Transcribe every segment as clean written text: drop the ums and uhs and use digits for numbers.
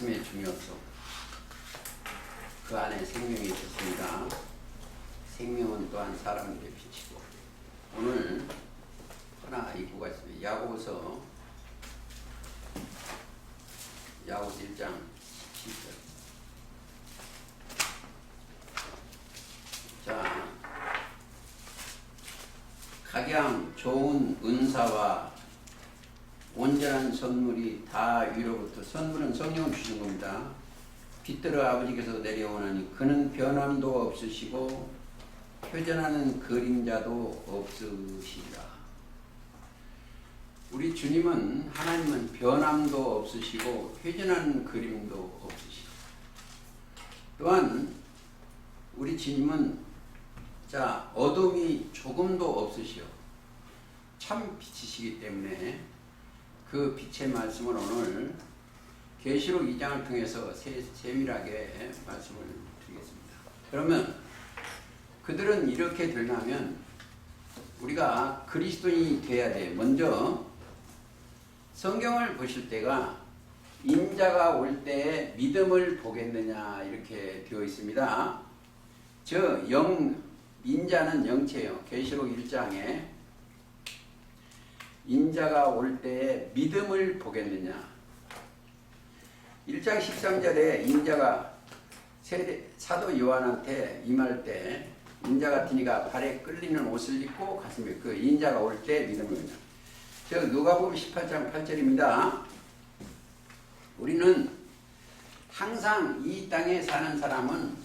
말씀의 중요성, 그 안에 생명이 있습니다. 생명은 또한 사람들의 빛이고, 오늘 하나 이구가 있습니다. 야고보서 1장 17절. 자, 각양 좋은 은사와 온전한 선물이 다 위로부터, 선물은 성령을 주신 겁니다. 빛들어 아버지께서 내려오나니 그는 변함도 없으시고 표전하는 그림자도 없으시리라. 우리 주님은, 하나님은 변함도 없으시고 회전하는 그림도 없으시고, 또한 우리 주님은 어둠이 조금도 없으시오 참 빛이시기 때문에 그 빛의 말씀을 오늘 계시록 2장을 통해서 세밀하게 말씀을 드리겠습니다. 그러면 그들은 이렇게 되려면 우리가 그리스도인이 돼야 돼요. 먼저 성경을 보실 때가 인자가 올 때에 믿음을 보겠느냐 이렇게 되어 있습니다. 인자는 영체예요. 계시록 1장에 인자가 올 때에 믿음을 보겠느냐. 1장 13절에 인자가 사도 요한한테 임할 때 인자 같은 이가 발에 끌리는 옷을 입고 갔습니다. 그 인자가 올 때 믿음을 보겠느냐. 누가복음 18장 8절입니다. 우리는 항상 이 땅에 사는 사람은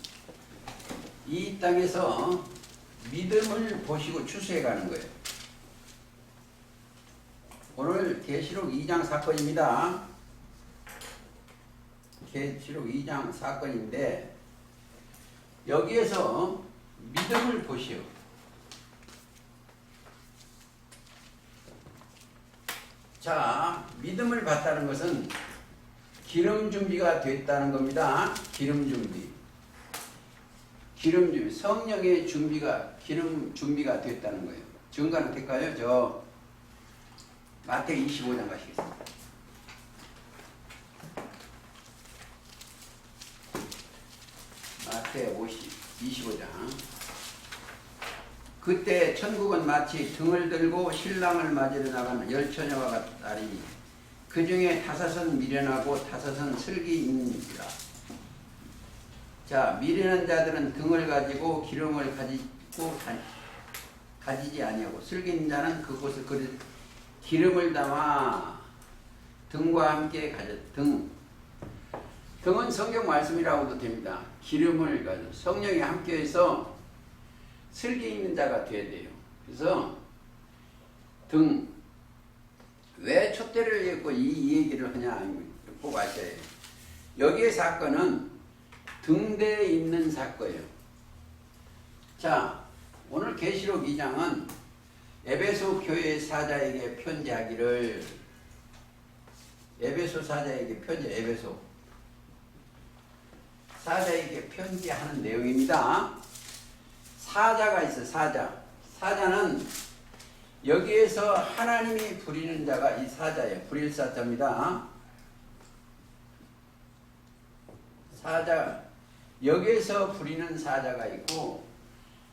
이 땅에서 믿음을 보시고 추수해 가는 거예요. 오늘 계시록 2장 사건입니다. 계시록 2장 사건인데 여기에서 믿음을 보시오. 자, 믿음을 봤다는 것은 기름 준비가 됐다는 겁니다. 기름 준비, 성령의 기름 준비가 됐다는 거예요. 증거는 될까요? 마태오 25장 가시겠습니다. 마태오 25장. 그때 천국은 마치 등을 들고 신랑을 맞으러 나가는 열처녀와 같다니 그 중에 5은 미련하고 5은 슬기 있느니라. 자, 미련한 자들은 등을 가지고 기름을 가지지 아니하고 슬기 있는 자는 그곳에 기름을 담아 등과 함께 등은 성경 말씀이라고도 됩니다. 기름을 가지고 성령이 함께해서 슬기 있는 자가 되어야 돼요. 그래서 왜 촛대를 읽고 이 얘기를 하냐 꼭 아셔야 해요. 여기의 사건은 등대에 있는 사건이에요. 자, 오늘 계시록 2장은 에베소 교회 사자에게 편지하기를, 에베소 사자에게 에베소 사자에게 편지하는 내용입니다. 사자가 있어. 사자는 여기에서 하나님이 부리는 자가 이 사자예요. 부릴 사자입니다. 여기에서 부리는 사자가 있고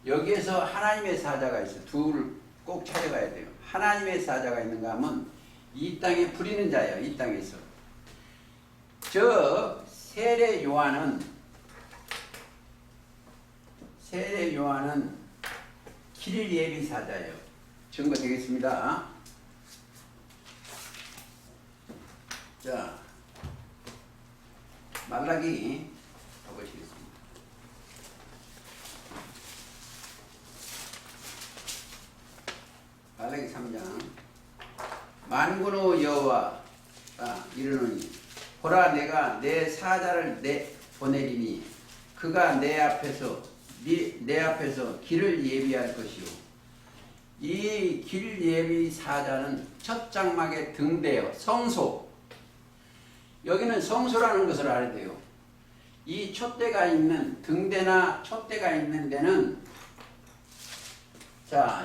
여기에서 하나님의 사자가 있어. 둘 꼭 찾아가야 돼요. 하나님의 사자가 있는가 하면 이 땅에 부리는 자예요. 이 땅에서. 세례 요한은 길 예비 사자예요. 증거 되겠습니다. 자, 말라기 가보시겠습니다. 말라기 3장. 만군의 여호와가 이르노니 보라, 내가 내 사자를 보내리니 그가 내 앞에서 길을 예비할 것이요. 이 길 예비 사자는 첫 장막의 등대요. 성소. 여기는 성소라는 것을 알아야 돼요. 이 촛대가 있는 등대나 촛대가 있는 데는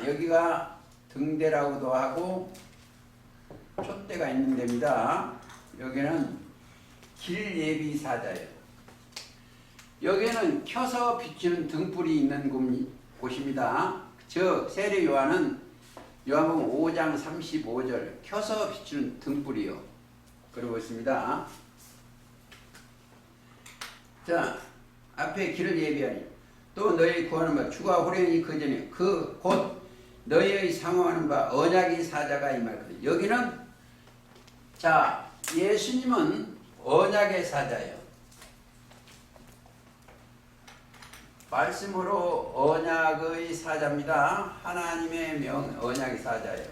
여기가 등대라고도 하고 촛대가 있는 데입니다. 여기는 길예비 사자예요. 여기는 켜서 비추는 등불이 있는 곳입니다. 저 세례 요한은 요한복음 5장 35절 켜서 비추는 등불이요. 그러고 있습니다. 자, 앞에 길을 예비하니 또 너희 구하는 바 주가 호련히 그 전에 그 곧 너희의 상호하는 바 언약의 사자가 임할. 여기는 자 예수님은 언약의 사자예요. 말씀으로 언약의 사자입니다. 하나님의 언약의 사자예요.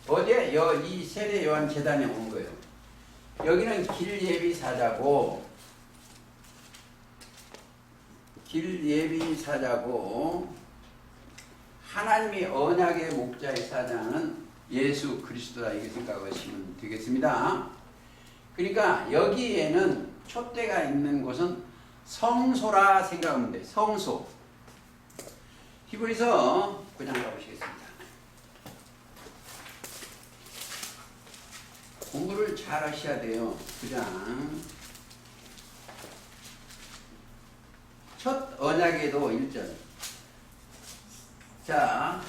어디에? 이 세례 요한 제단에 온 거예요. 여기는 길예비 사자고 하나님이 언약의 목자의 사자는 예수 그리스도다 이렇게 생각하시면 되겠습니다. 그러니까 여기에는 촛대가 있는 곳은 성소라 생각하면 돼요. 성소. 히브리서 9장 가보시겠습니다. 공부를 잘 하셔야 돼요. 9장. 첫 언약에도 1절. 자,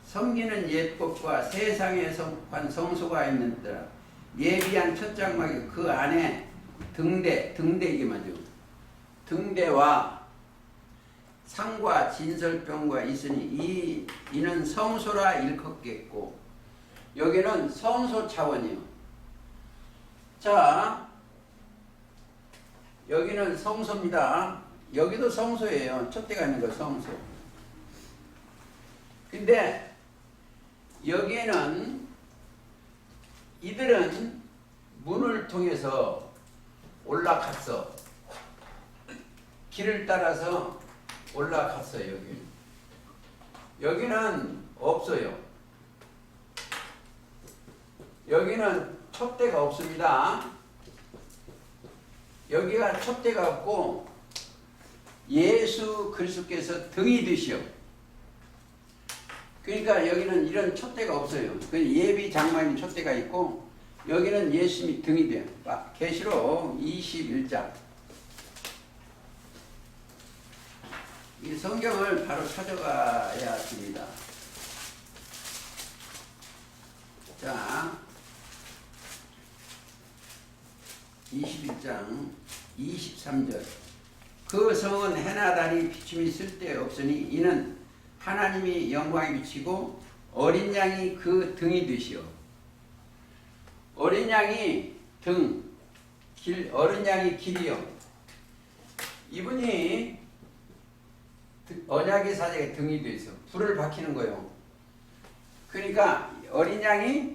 섬기는 옛법과 세상에 속한 성소가 있는데 예비한 첫 장막이 그 안에 등대 이게 맞죠? 등대와 상과 진설병과 있으니 이는 성소라 일컫겠고 여기는 성소 차원이요. 자, 여기는 성소입니다. 여기도 성소예요. 촛대가 있는 거 성소. 근데 여기에는 이들은 문을 통해서 올라갔어. 길을 따라서 올라갔어요. 여기는 없어요. 여기는 촛대가 없습니다. 여기가 촛대가 없고 예수 그리스도께서 등이 되시오. 그러니까 여기는 이런 촛대가 없어요. 예비 장막인 촛대가 있고 여기는 예수님이 등이 돼요. 계시록 21장. 이 성경을 바로 찾아가야 됩니다. 자, 21장 23절. 그 성은 해나 달이 비춤이 쓸데없으니 이는 하나님이 영광에 비치고 어린 양이 그 등이 되시오. 어린 양이 등, 어린 양이 길이요. 이분이 언약의 사자의 등이 되어 불을 밝히는 거예요. 그러니까 어린 양이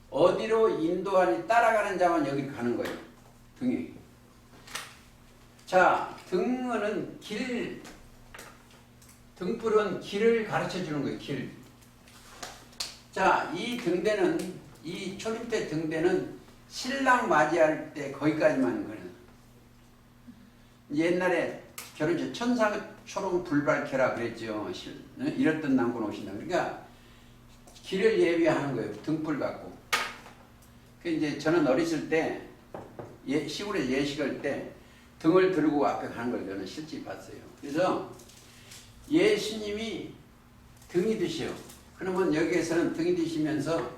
어디로 인도하니 따라가는 자만 여기로 가는 거예요. 등이. 자, 등은 등불은 길을 가르쳐 주는 거예요. 길. 자, 이 등대는 이 초림대 등대는 신랑 맞이할 때 거기까지만 거는. 옛날에 결혼식 천사초롱 불 밝혀라 그랬죠. 이렇던 남군 오신다. 그러니까 길을 예비하는 거예요. 등불 갖고. 그 이제 저는 어렸을 때 시골에 예식할 때 등을 들고 앞에 가는 걸 저는 실제 봤어요. 그래서 예수님이 등이 되시오. 그러면 여기에서는 등이 되시면서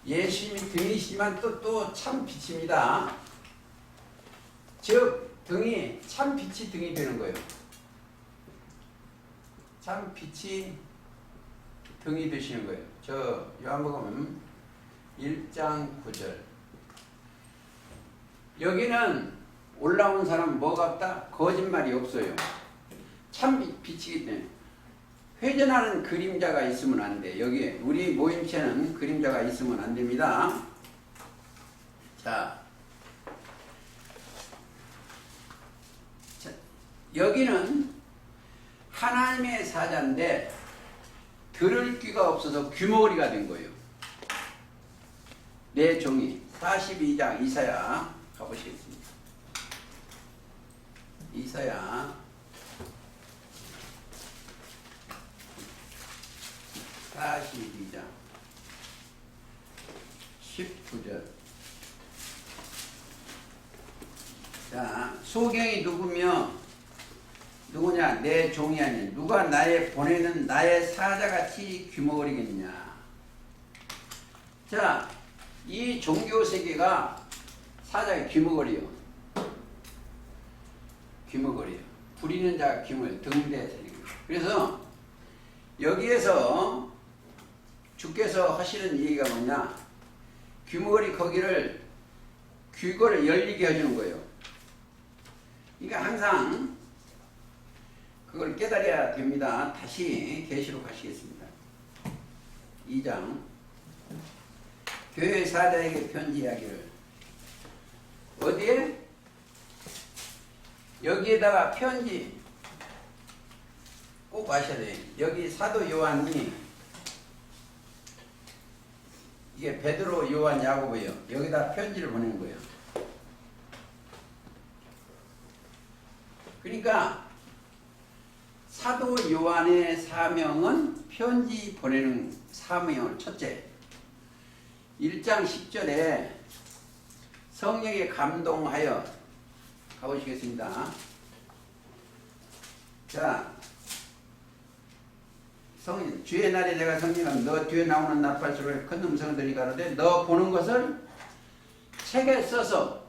예수님이 등이시지만 또 참 빛입니다. 즉 등이 참 빛이 등이 되는 거예요. 참 빛이 등이 되시는 거예요. 저 요한복음 1장 9절. 여기는 올라온 사람 뭐가 없다? 거짓말이 없어요. 참 빛이기 때문에. 회전하는 그림자가 있으면 안 돼. 여기에 우리 모임체는 그림자가 있으면 안 됩니다. 자, 여기는 하나님의 사자인데 들을 귀가 없어서 귀머거리가 된 거예요. 내 종이 42장 이사야 가보시겠습니다. 이사야 42장 19절. 자, 소경이 누구냐? 내 종이 아닌 누가 나의 보내는 나의 사자같이 귀머거리겠냐. 자, 이 종교 세계가 사자의 귀머거리요. 귀머거리요. 부리는 자가 귀머거리, 등대. 그래서 여기에서 주께서 하시는 얘기가 뭐냐? 귀머거리 거기를 귀걸을 열리게 해주는 거예요. 그러니까 항상 그걸 깨달아야 됩니다. 다시 계시록 하시겠습니다. 2장 교회 사자에게 편지하기를 어디에? 여기에다가 편지 꼭 아셔야 돼요. 여기 사도 요한이 이게 베드로, 요한, 야고보예요. 여기다 편지를 보내는 거예요. 그러니까 사도 요한의 사명은 편지 보내는 사명을 첫째 1장 10절에 성령에 감동하여 가보시겠습니다. 자, 주의 날에 내가 성령하면 너 뒤에 나오는 나팔소리를 큰 음성을 들이 가로되 너 보는 것을 책에 써서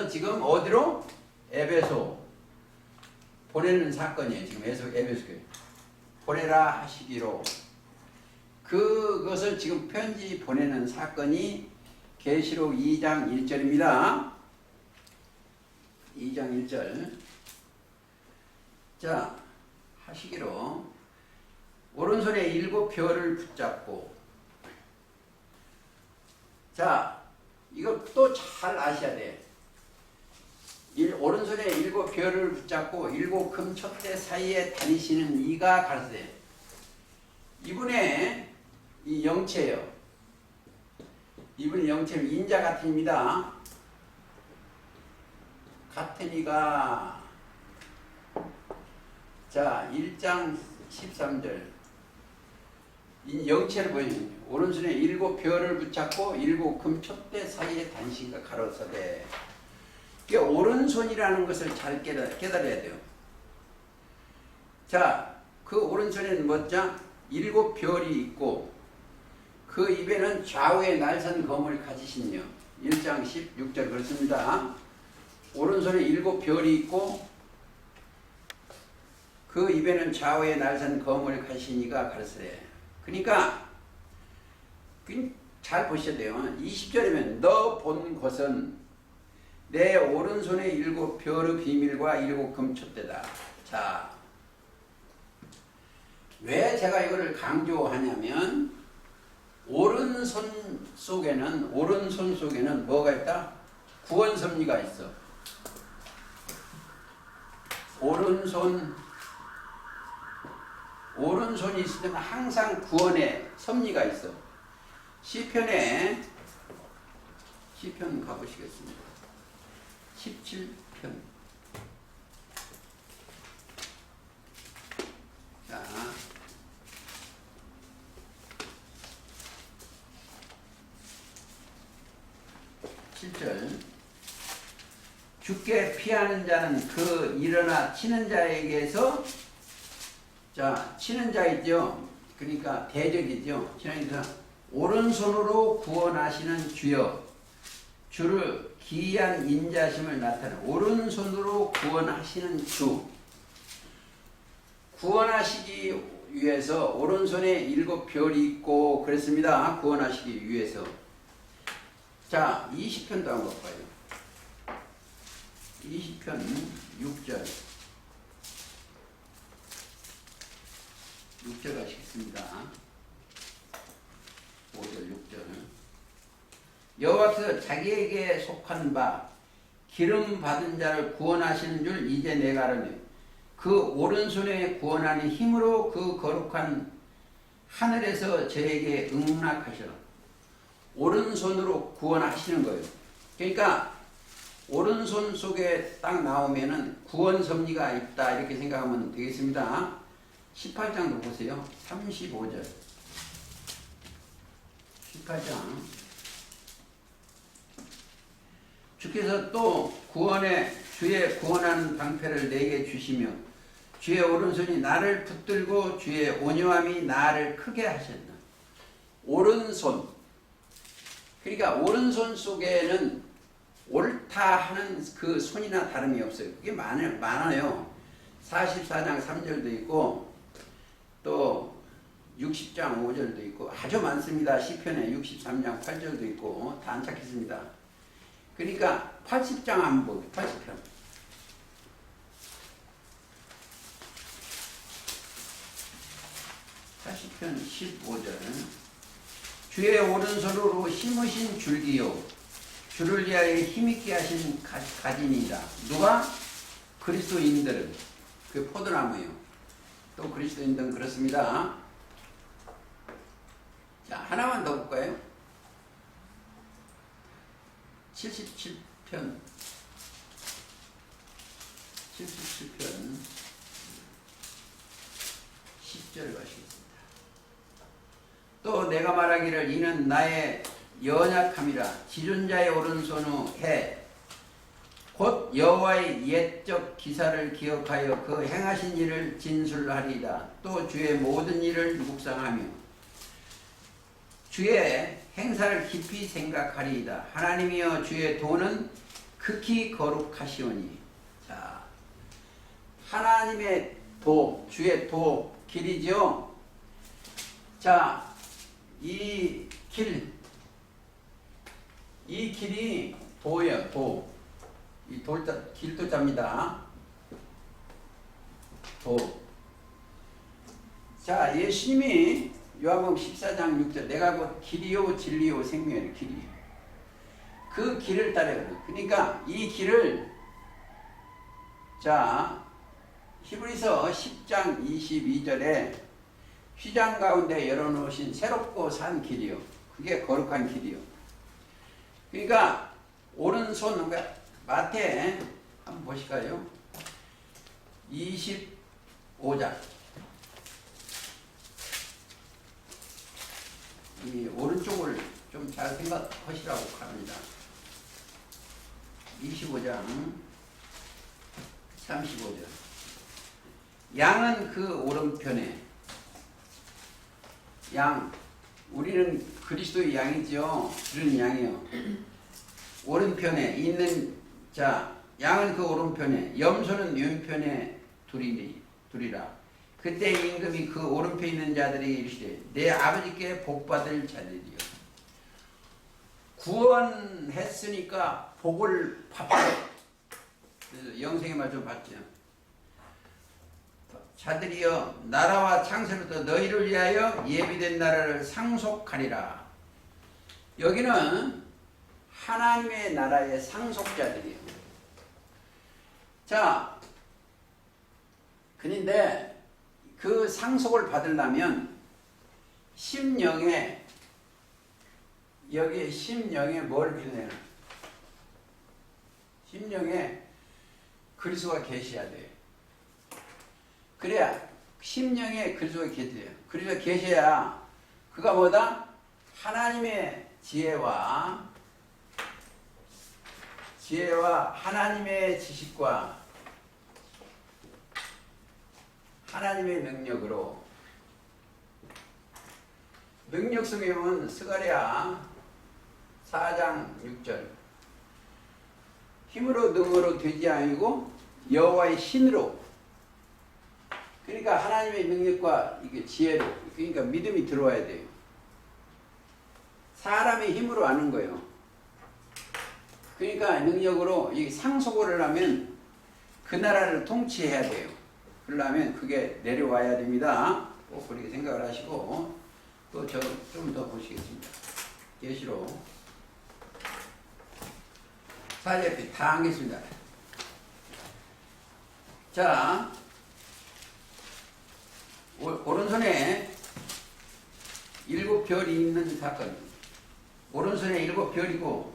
지금 어디로? 에베소 보내는 사건이에요. 지금 에베소 교회 보내라 하시기로 그것을 지금 편지 보내는 사건이 계시록 2장 1절입니다. 2장 1절 자 하시기로 오른손에 7별을 붙잡고 자 이거 또 잘 아셔야 돼. 오른손에 7별을 붙잡고 7금 촛대 사이에 다니시는 이가 가르치되 이분의 이 영체예요. 이분의 영체는 인자 같은 입니다. 같은 이가 자 1장 13절 영체를 보여줍니다. 오른손에 7별을 붙잡고 7금 촛대 사이에 다니신가 가로사대 오른손이라는 것을 잘 깨달아야 돼요. 자, 그 오른손에는 뭐죠? 7별이 있고 그 입에는 좌우의 날선 검을 가지시며 1장 16절 그렇습니다. 오른손에 7별이 있고 그 입에는 좌우의 날선 검을 가지시니가 가르치래. 그러니까 잘 보셔야 돼요. 20절이면 너 본 것은 내 오른손에 7별의 비밀과 7금 촛대다. 자, 왜 제가 이거를 강조하냐면 오른손 속에는 뭐가 있다? 구원 섭리가 있어. 오른손이 있으면 항상 구원의 섭리가 있어. 시편 가보시겠습니다. 17편. 자, 주께 피하는 자는 그 일어나 치는 자에게서 자 치는 자 있죠. 그러니까 대적이죠. 치는 자 오른손으로 구원하시는 주여 주를 기이한 인자심을 나타내 오른손으로 구원하시는 주 구원하시기 위해서 오른손에 7별이 있고 그랬습니다. 구원하시기 위해서 자 20편도 한번 봐요. 20편 6절 6절 가시겠습니다. 5절 6절 여호와께서 자기에게 속한 바 기름 받은 자를 구원하시는 줄 이제 내가 알았네. 그 오른손에 구원하는 힘으로 그 거룩한 하늘에서 저에게 응낙하시라. 오른손으로 구원하시는 거예요. 그러니까 오른손 속에 딱 나오면은 구원 섭리가 있다 이렇게 생각하면 되겠습니다. 18장도 보세요. 35절 18장 주께서 또 주의 구원하는 방패를 내게 주시며 주의 오른손이 나를 붙들고 주의 온유함이 나를 크게 하셨다. 오른손. 그러니까 오른손 속에는 옳다 하는 그 손이나 다름이 없어요. 그게 많아요. 44장 3절도 있고 또 60장 5절도 있고 아주 많습니다. 시편에 63장 8절도 있고 다 안 찾겠습니다. 그러니까 80장 한번 보고 80편. 80편 15절. 주의 오른손으로 심으신 줄기요 주를 위하여 힘있게 하신 가진이다. 누가? 그리스도인들은. 그 포도나무요. 또 그리스도인들은 그렇습니다. 자, 하나만 더 볼까요? 77편 10절 가시겠습니다. 또 내가 말하기를 이는 나의 연약함이라 지존자의 오른손의 해 곧 여호와의 옛적 기사를 기억하여 그 행하신 일을 진술하리이다. 또 주의 모든 일을 묵상하며 주의 행사를 깊이 생각하리이다. 하나님이여 주의 도는 극히 거룩하시오니. 자, 하나님의 도, 주의 도, 길이죠. 자, 이 길이 도예요, 도. 이 길도자입니다. 도. 자, 예수님이 요한복음 14장 6절 내가 곧 길이요 진리요 생명이에요. 길이. 그 길을 따라요. 그러니까 이 길을 자 히브리서 10장 22절에 휘장 가운데 열어놓으신 새롭고 산 길이요. 그게 거룩한 길이요. 그러니까 오른손 마태 한번 보실까요? 25장 이 오른쪽을 좀 잘 생각하시라고 합니다. 25장 35절 양은 그 오른편에 양 우리는 그리스도의 양이죠. 그런 양이요. 오른편에 있는 자 양은 그 오른편에 염소는 왼편에 두리라. 그때 임금이 그 오른편에 있는 자들이 이르시되 내 아버지께 복받을 자들이요. 구원했으니까 복을 받아요. 그래서 영생의 말 좀 봤죠. 자들이여 나라와 창세로부터 너희를 위하여 예비된 나라를 상속하리라. 여기는 하나님의 나라의 상속자들이에요. 자, 그런데 그 상속을 받으려면 심령에 여기에 심령에 뭘 필요해요? 심령에 그리스도가 계셔야 돼요. 그래야 심령에 그리스도가 계셔야 돼요. 그리스도가 계셔야 그가 뭐다? 하나님의 지혜와 하나님의 지식과 하나님의 능력으로 능력 성경은 스가랴 4장 6절 힘으로 능으로 되지 아니고 여호와의 신으로 그러니까 하나님의 능력과 이게 지혜로 그러니까 믿음이 들어와야 돼요. 사람의 힘으로 아는 거예요. 그러니까 능력으로 이 상속을 하면 그 나라를 통치해야 돼요. 그러려면 그게 내려와야 됩니다. 꼭 그렇게 생각을 하시고 또 저 좀 더 보시겠습니다. 계시록 4절 다 하겠습니다. 자, 오른손에 7별이 있는 사건. 오른손에 7별이고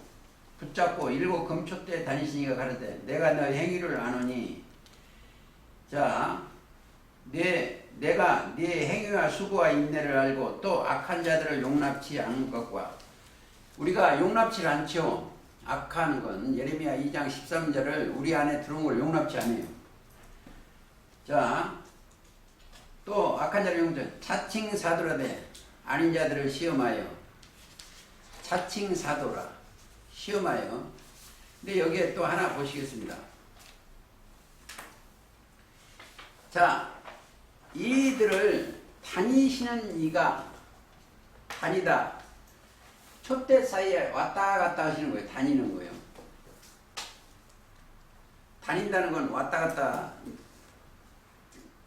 붙잡고 7 금초대 다니시니가 가르되 내가 너 행위를 아노니 자 내가 네 행위와 수고와 인내를 알고 또 악한 자들을 용납치 않는 것과 우리가 용납치 않죠. 악하는 건 예레미야 2장 13절을 우리 안에 들어온 걸 용납지 않아요. 자, 또 악한 자를 용납. 자칭 사도라되 아닌 자들을 시험하여. 자칭 사도라 시험하여. 근데 여기에 또 하나 보시겠습니다. 자, 이들을 다니시는 이가 다니다. 촛대 사이에 왔다 갔다 하시는 거예요. 다니는 거예요. 다닌다는 건 왔다 갔다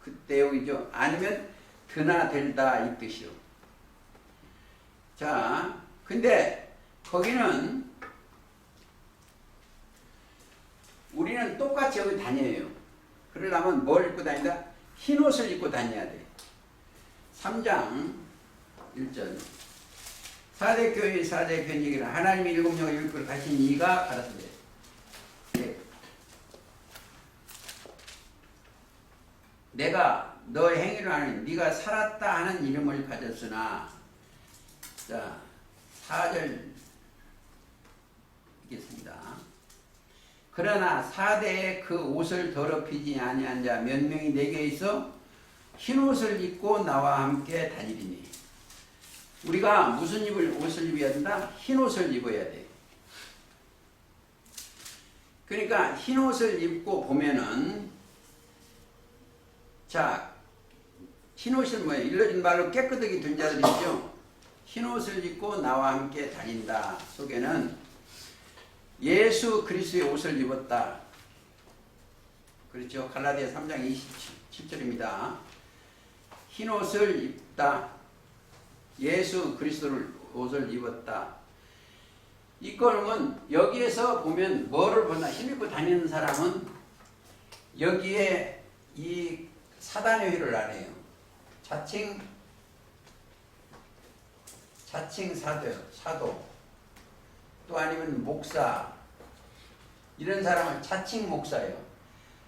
그 내용이죠. 아니면 드나 들다 이 뜻이요. 자, 근데 거기는 우리는 똑같이 여기 다녀요. 그러려면 뭘 입고 다닌다? 흰 옷을 입고 다녀야 돼. 3장 1절. 사대교회 사대 편지기는 하나님이 일곱 명을 일꾼을 가신 이가 가라사대. 네. 내가 너의 행위를 하는 네가 살았다 하는 이름을 가졌으나. 자, 4절 읽겠습니다. 그러나 사대에 그 옷을 더럽히지 아니한 자 몇 명이 내게 있어 흰 옷을 입고 나와 함께 다니리니. 우리가 무슨 옷을 입어야 된다? 흰 옷을 입어야 돼. 그러니까 흰 옷을 입고 보면은, 자, 흰 옷은 뭐예요? 일러진 말로 깨끗하게 된 자들이죠. 흰 옷을 입고 나와 함께 다닌다 속에는 예수 그리스도의 옷을 입었다. 그렇죠? 갈라디아 3장 27절입니다. 흰 옷을 입다. 예수 그리스도를 옷을 입었다. 이거는 여기에서 보면 뭐를 보나? 힘 입고 다니는 사람은 여기에 이 사단의 회를 안 해요. 자칭 사도 또 아니면 목사 이런 사람은 자칭 목사예요.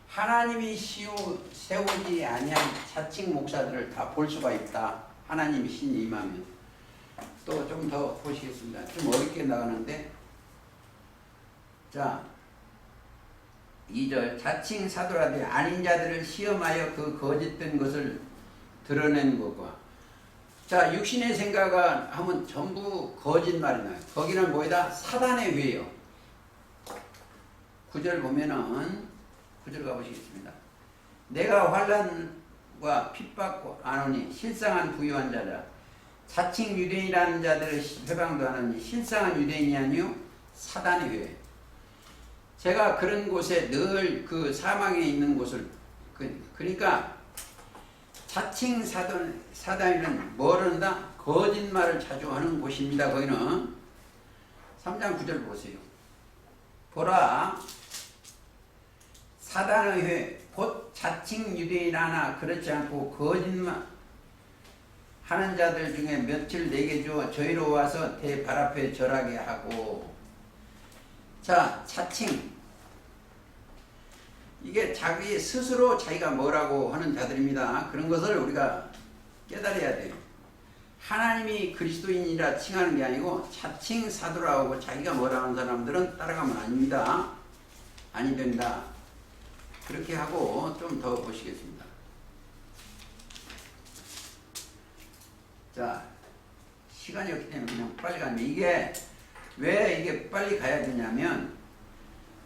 하나님이 세우지 아니한 자칭 목사들을 다 볼 수가 있다. 하나님이 신이 임하면. 또 좀 더 보시겠습니다. 좀 어렵게 나가는데, 자 2절. 자칭 사도라되 아닌 자들을 시험하여 그 거짓된 것을 드러낸 것과. 자, 육신의 생각을 하면 전부 거짓말이나요. 거기는 뭐이다? 사단의 회예요. 9절 보면은 9절 가보시겠습니다. 내가 환난과 핍박과 안오니 실상한 부유한 자라. 자칭 유대인이라는 자들을 회방도 하느니 실상한 유대인이 아니요 사단의 회예요. 제가 그런 곳에 늘 그 사망에 있는 곳을 그러니까 자칭 사단이는 뭐를 한다? 거짓말을 자주 하는 곳입니다. 거기는 3장 9절 보세요. 보라 사단의 회 곧 자칭 유대인 하나 그렇지 않고 거짓말 하는 자들 중에 며칠 내게 주어 저희로 와서 대 발 앞에 절하게 하고. 자, 자칭 이게 자기 스스로 자기가 뭐라고 하는 자들입니다. 그런 것을 우리가 깨달아야 돼요. 하나님이 그리스도인이라 칭하는 게 아니고 자칭 사도라고 하고 자기가 뭐라고 하는 사람들은 따라가면 아닙니다. 아니 된다. 그렇게 하고 좀 더 보시겠습니다. 자, 시간이 없기 때문에 그냥 빨리 가면 이게 왜 이게 빨리 가야 되냐면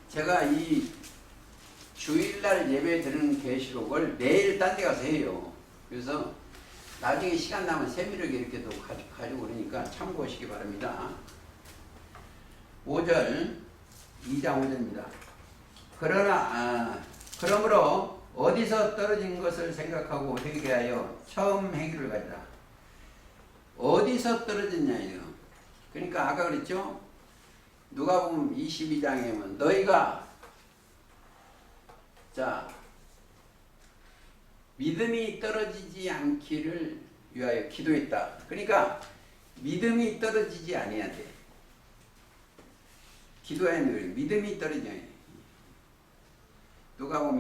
제가 이 주일날 예배 드리는 계시록을 내일 딴 데 가서 해요. 그래서 나중에 시간 나면 세밀하게 이렇게 또 가지고 그러니까 참고하시기 바랍니다. 5절 2장 5절입니다. 그러므로 어디서 떨어진 것을 생각하고 회개하여 처음 행위를 가지라. 어디서 떨어졌냐요. 그러니까 아까 그랬죠. 누가복음 22장에 보면 너희가 자 믿음이 떨어지지 않기를 위하여 기도했다. 그러니까 믿음이 떨어지지 아니해야 돼. 기도해야 돼. 믿음이 떨어지지 않아야 돼. 누가복음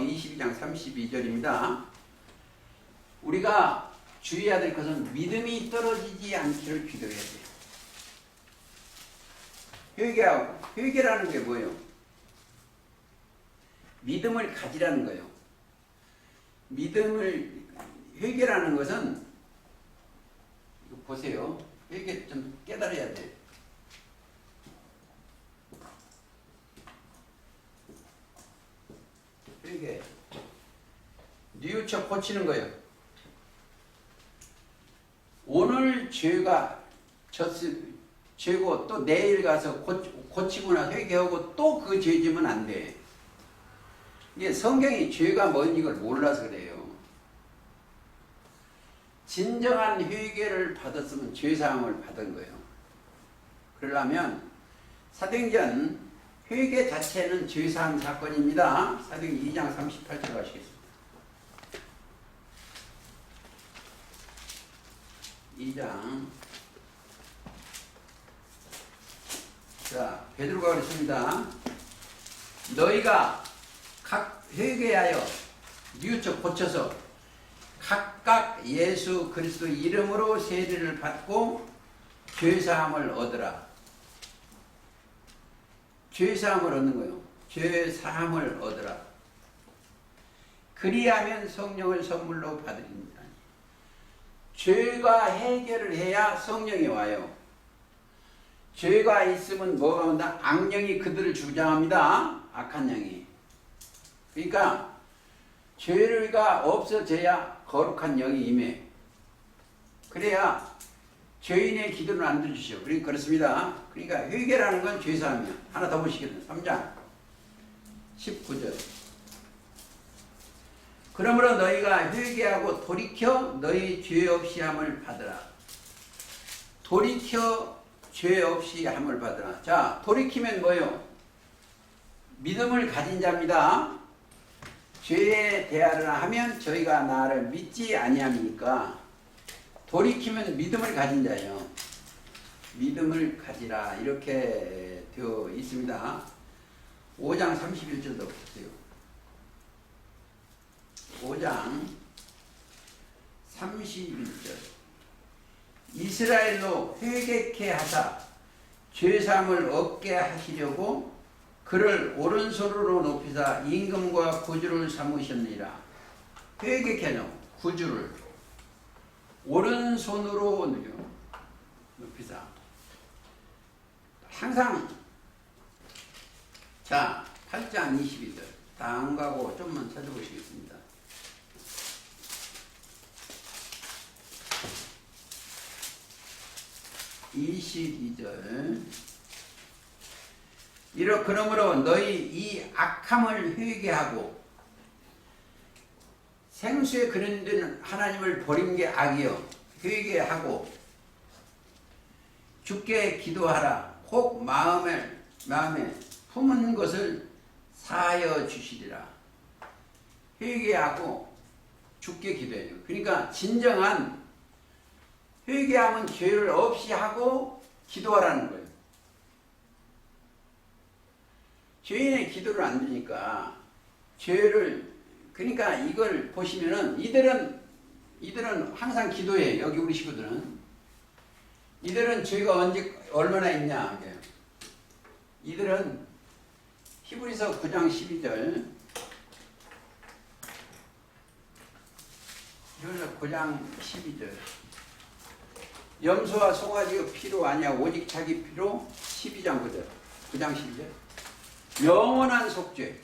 22장 32절입니다. 우리가 주의해야 될 것은 믿음이 떨어지지 않기를 기도해야 돼요. 회개라는 게 뭐예요? 믿음을 가지라는 거예요. 회개라는 것은, 이거 보세요. 회개 좀 깨달아야 돼. 회개. 뉘우쳐 고치는 거예요. 오늘 죄가 죄고 또 내일 가서 고치고 나서 회개하고 또 그 죄 지면 안 돼. 이게 성경이 죄가 뭔 이걸 몰라서 그래요. 진정한 회개를 받았으면 죄사함을 받은 거예요. 그러려면 사도행전 회개 자체는 죄사함 사건입니다. 사도행전 2장 38절 가시겠습니다. 2장. 자, 베드로가 그랬습니다. 너희가 각 회개하여 뉘우쳐 고쳐서 각각 예수 그리스도 이름으로 세례를 받고 죄사함을 얻으라. 죄사함을 얻는 거예요. 죄사함을 얻으라. 그리하면 성령을 선물로 받으리니라. 죄가 해결을 해야 성령이 와요. 죄가 있으면 뭐가 온다? 악령이 그들을 주장합니다. 악한 영이. 그러니까 죄가 없어져야 거룩한 영이 임해. 그래야 죄인의 기도를 안 들으시오. 그러니까 그렇습니다. 그러니까 회개라는 건 죄사함이야. 하나 더 보시겠습니다. 3장 19절. 그러므로 너희가 회개하고 돌이켜 너희 죄 없이 함을 받으라. 돌이켜 죄 없이 함을 받으라. 자, 돌이키면 뭐예요? 믿음을 가진 자입니다. 죄에 대하라 하면 저희가 나를 믿지 아니함이니까 돌이키면 믿음을 가진 자예요. 믿음을 가지라 이렇게 되어 있습니다. 5장 31절도 보세요. 5장 31절. 이스라엘로 회개케 하사 죄사함을 얻게 하시려고 그를 오른손으로 높이사 임금과 구주를 삼으셨느니라. 회개케 하려 구주를 오른손으로 높이사. 항상 자 8장 22절 다 안 가고 좀만 찾아보시겠습니다. 22절. 그러므로 너희 이 악함을 회개하고 생수에 그런 데는 하나님을 버린 게 악이요. 회개하고 주께 기도하라. 혹 마음에 품은 것을 사하여 주시리라. 회개하고 주께 기도해요. 그러니까 진정한 회개하면 죄를 없이 하고 기도하라는 거예요. 죄인의 기도를 안 드니까 죄를, 그러니까 이걸 보시면은 이들은 항상 기도해요. 여기 우리 식구들은. 이들은 죄가 얼마나 있냐. 이들은 히브리서 9장 12절. 히브리서 9장 12절. 염소와 송아지의 피로 아니야 오직 자기 피로. 12장 9절. 9장 12절. 영원한 속죄.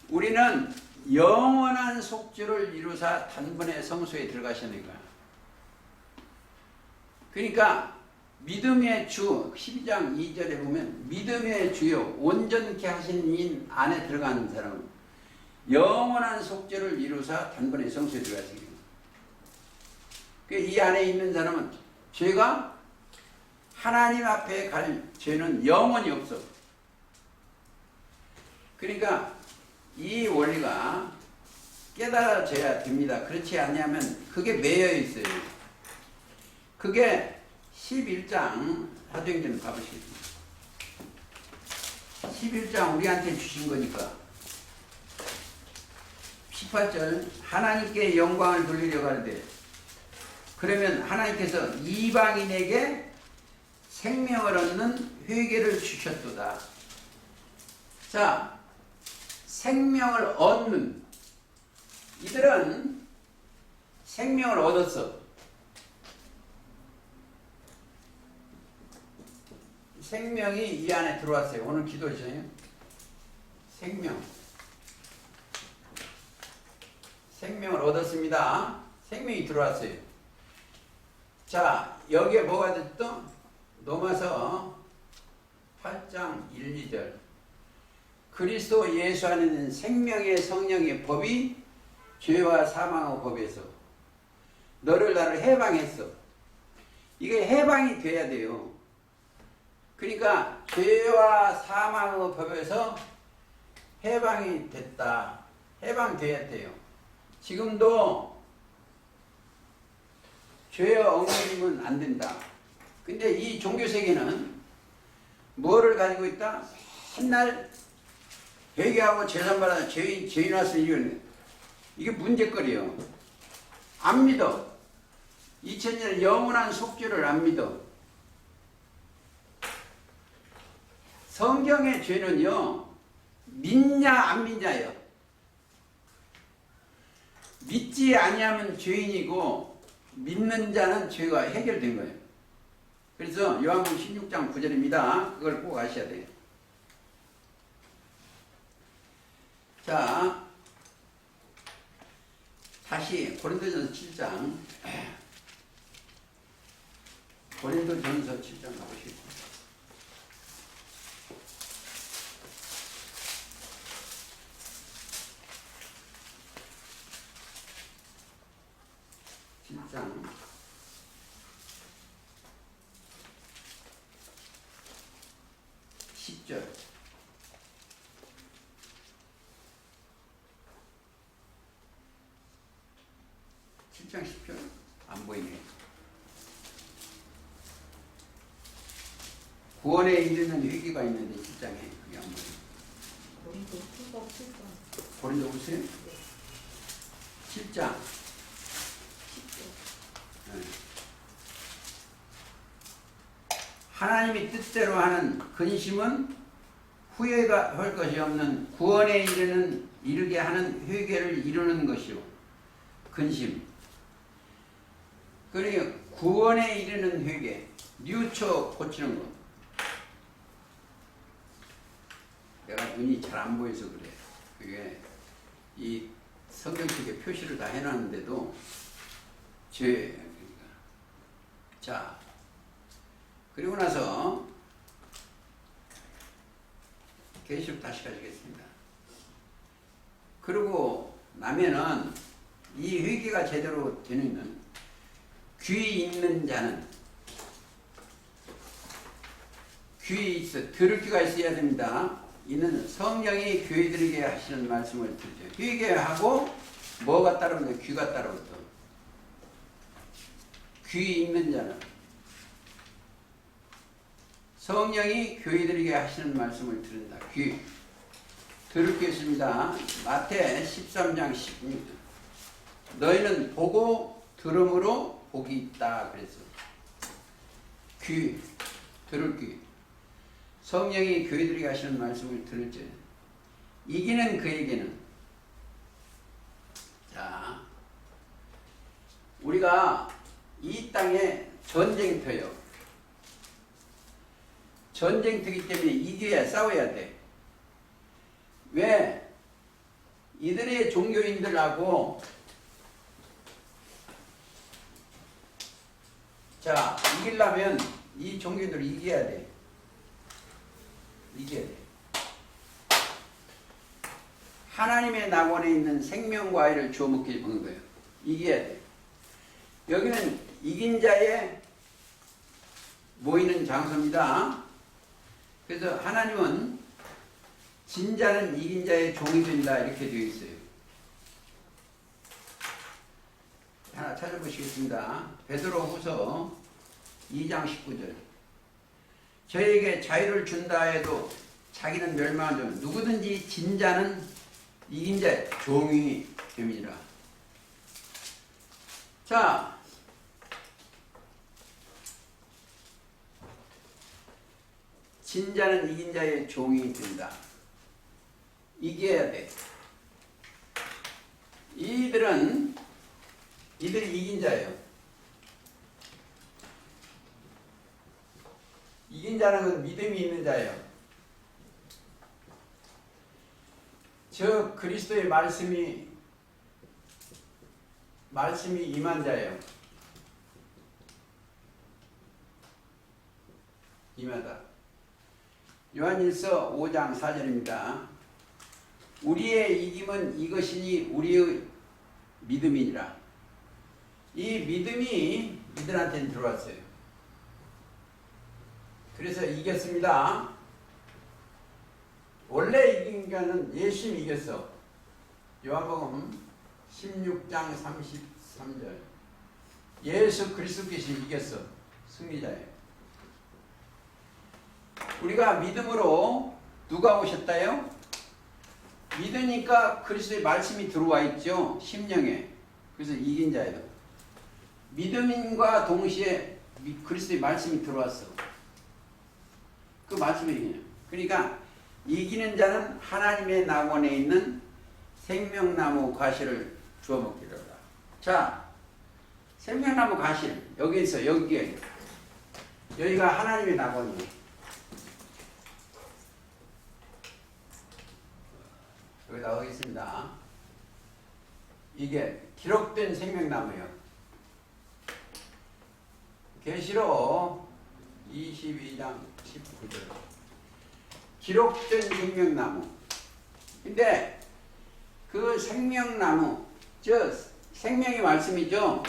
우리는 영원한 속죄를 이루사 단번에 성소에 들어가시니까. 그러니까 믿음의 주 12장 2절에 보면 믿음의 주요 온전케 하신 인 안에 들어가는 사람은 영원한 속죄를 이루사 단번에 성소에 들어가시기. 이 안에 있는 사람은 죄가 하나님 앞에 갈 죄는 영원히 없어. 그러니까 이 원리가 깨달아져야 됩니다. 그렇지 않냐면 그게 매여 있어요. 그게 11장 사도행전 가보시겠습니다. 11장 우리한테 주신 거니까. 18절 하나님께 영광을 돌리려고 하는데 그러면 하나님께서 이방인에게 생명을 얻는 회개를 주셨도다. 자, 생명을 얻는, 이들은 생명을 얻었어. 생명이 이 안에 들어왔어요. 오늘 기도잖아요. 생명을 얻었습니다. 생명이 들어왔어요. 자, 여기에 뭐가 됐죠? 로마서 8장 1, 2절. 그리스도 예수 안에 있는 생명의 성령의 법이 죄와 사망의 법에서 너를 나를 해방했어. 이게 해방이 돼야 돼요. 그러니까 죄와 사망의 법에서 해방이 됐다. 해방돼야 돼요. 지금도 죄에 얽매이면 안 된다. 근데 이 종교세계는 뭐를 가지고 있다? 맨날 회개하고 재산받아 죄인 왔으니 이거는 이게 문제거리요. 안 믿어. 2000년 영원한 속죄를 안 믿어. 성경의 죄는요, 믿냐 안 믿냐요. 믿지 아니하면 죄인이고 믿는 자는 죄가 해결된 거예요. 그래서 요한복음 16장 9절입니다. 그걸 꼭 아셔야 돼요. 자, 다시 고린도전서 7장, 고린도전서 7장 가보시고. 장 10절. 장 10절 안 보이네. 구원에 이르는 회개가 있는데 10장에 그게 안 보이네. 고린도 후서 7장. 하나님이 뜻대로 하는 근심은 후회가 할 것이 없는 구원에 이르게 하는 회개를 이루는 것이요. 근심. 그러니까 구원에 이르는 회개, 뉘우쳐 고치는 것. 내가 눈이 잘 안 보여서 그래. 그게 이 성경책에 표시를 다 해놨는데도 죄. 자, 그리고 나서 계시록 다시 가시겠습니다. 그러고 나면은 이 회개가 제대로 되는 귀 있는 자는 귀 있어 들을 귀가 있어야 됩니다. 이는 성령이 교회들에게 하시는 말씀을 듣죠. 회개하고 뭐가 따르면 귀가 따르거든. 귀 있는 자는 성령이 교회들에게 하시는 말씀을 들은다. 귀. 들을 게 있습니다. 마태 13장 16절. 너희는 보고 들음으로 복이 있다. 그랬어. 귀. 들을 귀. 성령이 교회들에게 하시는 말씀을 들을지. 이기는 그에게는. 자, 우리가 이 땅에 전쟁터요. 전쟁터기 때문에 이겨야 싸워야 돼. 왜? 이들의 종교인들하고 자, 이기려면 이 종교인들을 이겨야 돼. 이겨야 돼. 하나님의 낙원에 있는 생명과 아이를 주워 먹게 먹는 거예요. 이겨야 돼. 여기는 이긴 자의 모이는 장소입니다. 그래서 하나님은 진자는 이긴 자의 종이 된다 이렇게 되어 있어요. 하나 찾아보시겠습니다. 베드로후서 2장 19절. 저에게 자유를 준다 해도 자기는 멸망한 점 누구든지 진자는 이긴 자의 종이 됨이라. 자, 진자는 이긴 자의 종이 된다. 이겨야 돼. 이들이 이긴 자예요. 이긴 자는 건 믿음이 있는 자예요. 저 그리스도의 말씀이 임한 자예요. 임하다. 요한일서 5장 4절입니다. 우리의 이김은 이것이니 우리의 믿음이니라. 이 믿음이 이들한테는 들어왔어요. 그래서 이겼습니다. 원래 이긴 자는 예수님이 이겼어. 요한복음 16장 33절. 예수 그리스도께서 이겼어. 승리자예요. 우리가 믿음으로 누가 오셨다요? 믿으니까 그리스도의 말씀이 들어와 있죠. 심령에. 그래서 이긴 자예요. 믿음과 동시에 그리스도의 말씀이 들어왔어. 그 말씀이 이기냐. 그러니까 이기는 자는 하나님의 낙원에 있는 생명나무 과실을 주워 먹기를 하라. 자, 생명나무 과실 여기 있어. 여기가 하나님의 낙원이에요. 여기 나와 있습니다. 이게 기록된 생명나무예요. 계시록 22장 19절. 기록된 생명나무. 근데 그 생명나무, 저 생명의 말씀이죠.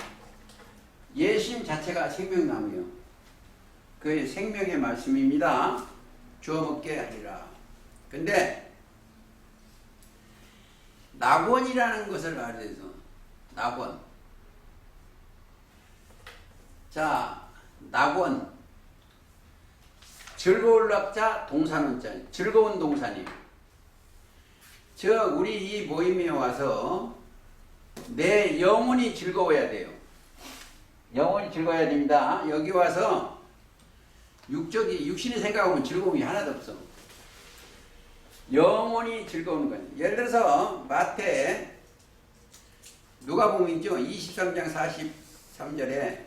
예수님 자체가 생명나무예요. 그 생명의 말씀입니다. 주워 먹게 하리라. 근데 낙원이라는 것을 알아야 돼서 낙원. 자, 낙원. 즐거울 낙자 동산원자. 즐거운 동산이에요. 우리 이 모임에 와서 내 영혼이 즐거워야 돼요. 영혼이 즐거워야 됩니다. 여기 와서 육신이 생각하면 즐거움이 하나도 없어. 영혼이 즐거운 거예요. 예를 들어서 마태 누가복음이죠. 23장 43절에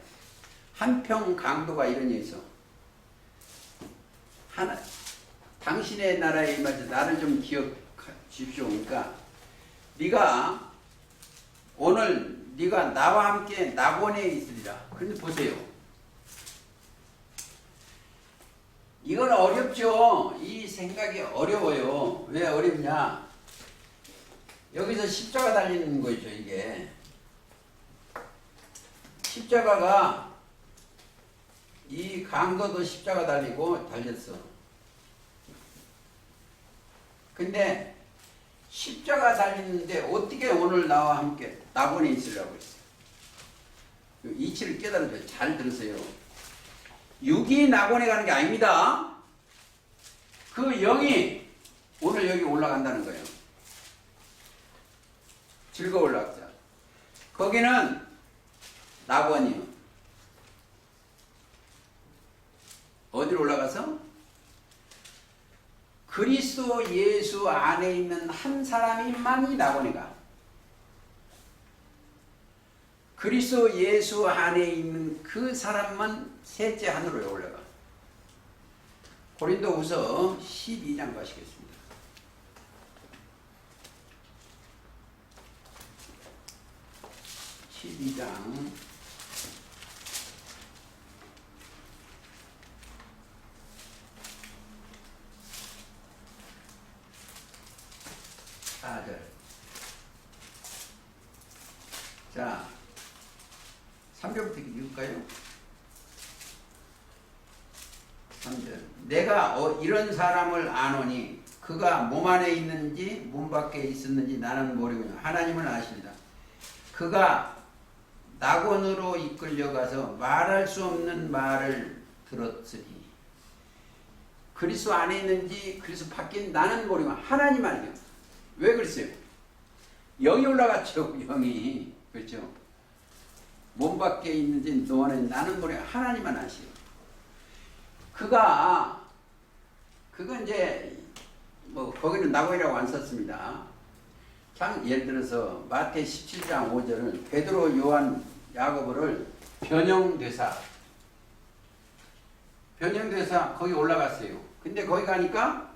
한평 강도가 이런 게 있어. 당신의 나라에 임하셔서 나를 좀 기억하십시오. 그러니까 오늘 네가 나와 함께 낙원에 있으리라. 그런데 보세요. 이건 어렵죠. 이 생각이 어려워요. 왜 어렵냐? 여기서 십자가 달리는 거죠, 이게. 십자가가 이 강도도 십자가 달리고 달렸어. 근데 십자가 달리는데 어떻게 오늘 나와 함께 낙원에 있으려고 했어? 이치를 깨달아줘요. 잘 들으세요. 육이 낙원에 가는 게 아닙니다. 그 영이 오늘 여기 올라간다는 거예요. 즐거울 낙자. 거기는 낙원이요. 어디로 올라가서? 그리스도 예수 안에 있는 한 사람이만이 낙원에 가. 그리스도 예수 안에 있는 그 사람만 셋째 하늘로 올라가. 고린도후서 12장 가시겠습니다. 자, 3절부터 읽을까요? 3절. 내가 이런 사람을 아노니 그가 몸 안에 있는지 몸 밖에 있었는지 나는 모르거니와 하나님은 아십니다. 그가 낙원으로 이끌려가서 말할 수 없는 말을 들었으니 그리스도 안에 있는지 그리스도 밖에 나는 모르지만 하나님 알죠. 왜 그랬어요? 영이 올라갔죠. 영이. 그렇죠. 몸 밖에 있는지 너는 나는 모르지만 하나님만 아시오. 그가 그건 이제 뭐 거기는 나고이라고 안 썼습니다. 예를 들어서 마태 17장 5절은 베드로, 요한, 야고보를 변형대사 거기 올라갔어요. 근데 거기 가니까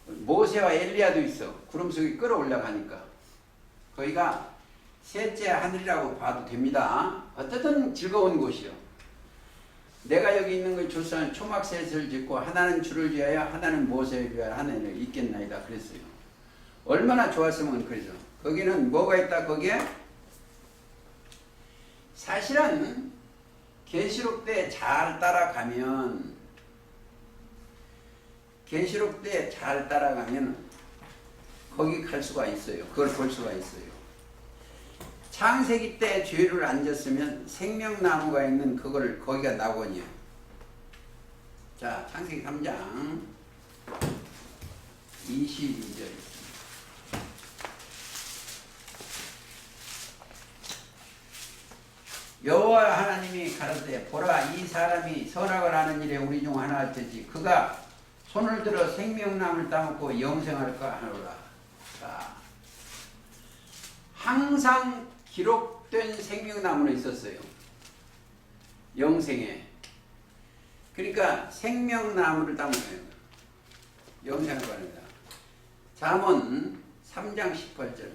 모세와 엘리야도 있어. 구름 속에 끌어올라가니까 거기가 셋째 하늘이라고 봐도 됩니다. 어쨌든 즐거운 곳이요. 내가 여기 있는 걸 조사한 초막셋을 짓고 하나는 주를 위하여 하나는 모세를 위하여 하나는 있겠나이다 그랬어요. 얼마나 좋았으면 그러죠. 거기는 뭐가 있다 거기에? 사실은 계시록 때 잘 따라가면 거기 갈 수가 있어요. 그걸 볼 수가 있어요. 창세기 때 죄를 안 졌으면 생명나무가 있는 그걸 거기가 낙원이에요. 자, 창세기 3장 22절. 여호와 하나님이 가라사대 보라 이 사람이 선악을 하는 일에 우리 중 하나 되지 그가 손을 들어 생명나무를 따먹고 영생할까 하노라. 자, 항상 기록된 생명나무는 있었어요. 영생에. 그러니까 생명나무를 따먹어요. 영생할 겁니다. 잠언 3장 18절.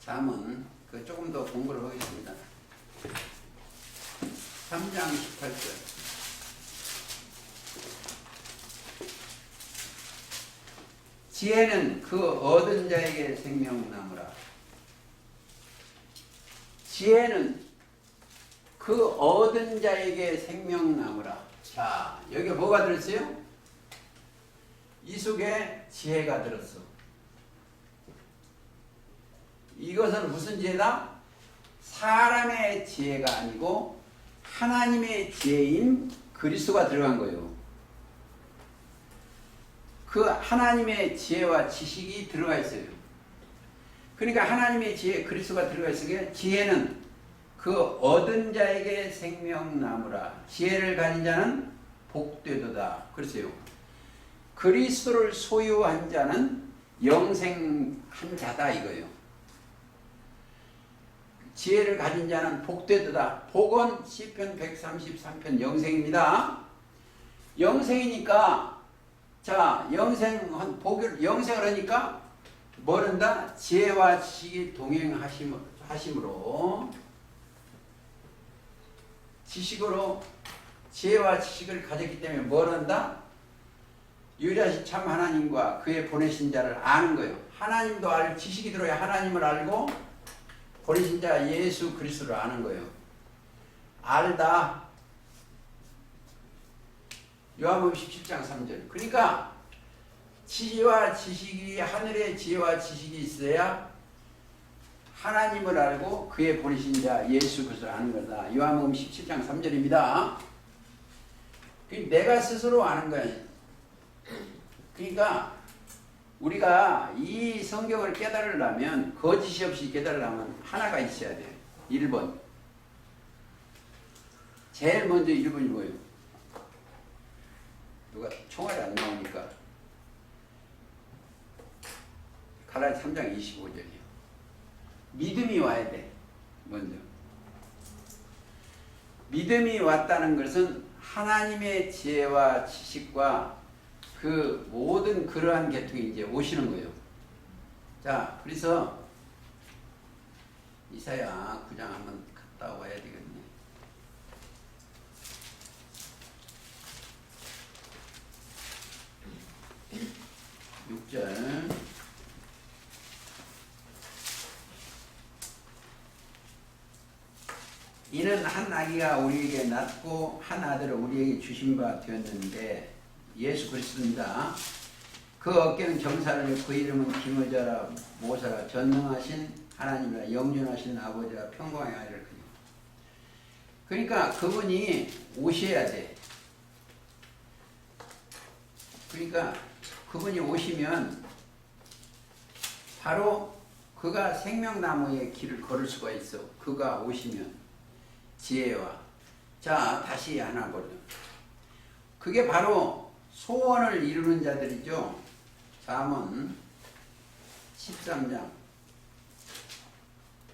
잠언 조금 더 공부를 하겠습니다. 3장 18절. 지혜는 그 얻은 자에게 생명나무라. 지혜는 그 얻은 자에게 생명나무라. 자, 여기 뭐가 들었어요? 이 속에 지혜가 들었어. 이것은 무슨 지혜다? 사람의 지혜가 아니고 하나님의 지혜인 그리스도가 들어간 거예요. 그 하나님의 지혜와 지식이 들어가 있어요. 그러니까 하나님의 지혜, 그리스도가 들어가 있으니 지혜는 그 얻은 자에게 생명나무라. 지혜를 가진 자는 복되도다. 그러세요. 그리스도를 소유한 자는 영생한 자다 이거예요. 지혜를 가진 자는 복되도다. 복은 시편 133편 영생입니다. 영생이니까 자, 영생을 하니까 뭘 한다? 지혜와 지식이 동행하심으로 지혜와 지식을 가졌기 때문에 뭘 한다? 유일하신 참 하나님과 그의 보내신 자를 아는 거예요. 하나님도 알고 지식이 들어야 하나님을 알고 보내신 자 예수 그리스도를 아는 거예요. 알다. 요한복음 17장 3절. 그러니까 지혜와 지식이 하늘의 지혜와 지식이 있어야 하나님을 알고 그의 보내신 자 예수 그리스도를 아는 거다. 요한복음 17장 3절입니다. 내가 스스로 아는 거야. 그러니까 우리가 이 성경을 깨달으려면 거짓이 없이 깨달으려면 하나가 있어야 돼. 1번. 제일 먼저 1번이 뭐예요? 누가 총알이 안 나오니까 갈라디아 3장 25절이요. 믿음이 와야 돼. 먼저. 믿음이 왔다는 것은 하나님의 지혜와 지식과 그 모든 그러한 계통이 이제 오시는 거예요. 자, 그래서 이사야 9장 한번 갔다 와야 되겠네. 6절. 이는 한 아기가 우리에게 낳고 한 아들을 우리에게 주신 바 되었는데 예수 그리스도입니다. 그 어깨는 경사를 그 이름은 기모자라 모사라 전능하신 하나님이라 영존하신 아버지라 평강의 아이를 크니. 그러니까 그분이 오셔야 돼. 그러니까 그분이 오시면 바로 그가 생명나무의 길을 걸을 수가 있어. 그가 오시면 지혜와. 자, 다시 하나 보자. 그게 바로 소원을 이루는 자들이죠. 잠언 13장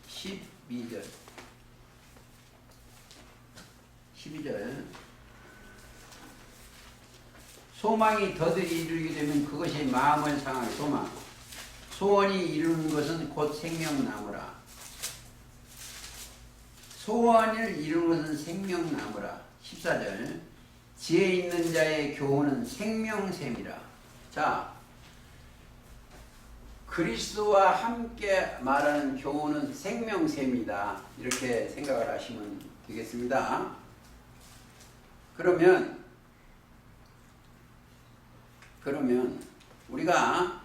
12절 12절 소망이 더디게 이루게 되면 그것이 마음을 상할 소망. 소원이 이루는 것은 곧 생명나무라. 소원을 이루는 것은 생명나무라. 14절 지혜 있는 자의 교훈은 생명샘이라. 자, 그리스도와 함께 말하는 교훈은 생명샘이다. 이렇게 생각을 하시면 되겠습니다. 그러면 우리가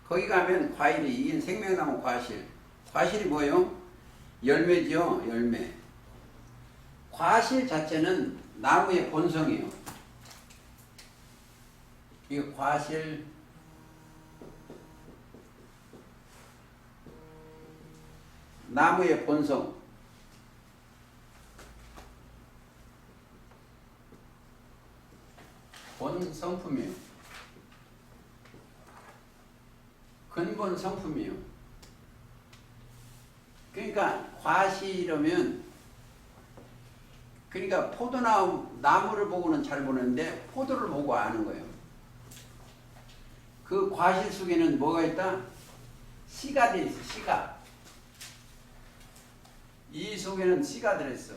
거기 가면 과일이 이 생명나무 과실이 뭐예요? 열매죠. 열매. 과실 자체는 나무의 본성이에요. 이 과실 나무의 본성. 본 성품이에요. 근본 성품이에요. 그러니까 과실이라면 그러니까 나무를 보고는 잘 모르는데 포도를 보고 아는 거예요. 그 과실 속에는 뭐가 있다? 씨가 들어있어. 씨가. 이 속에는 씨가 들어있어.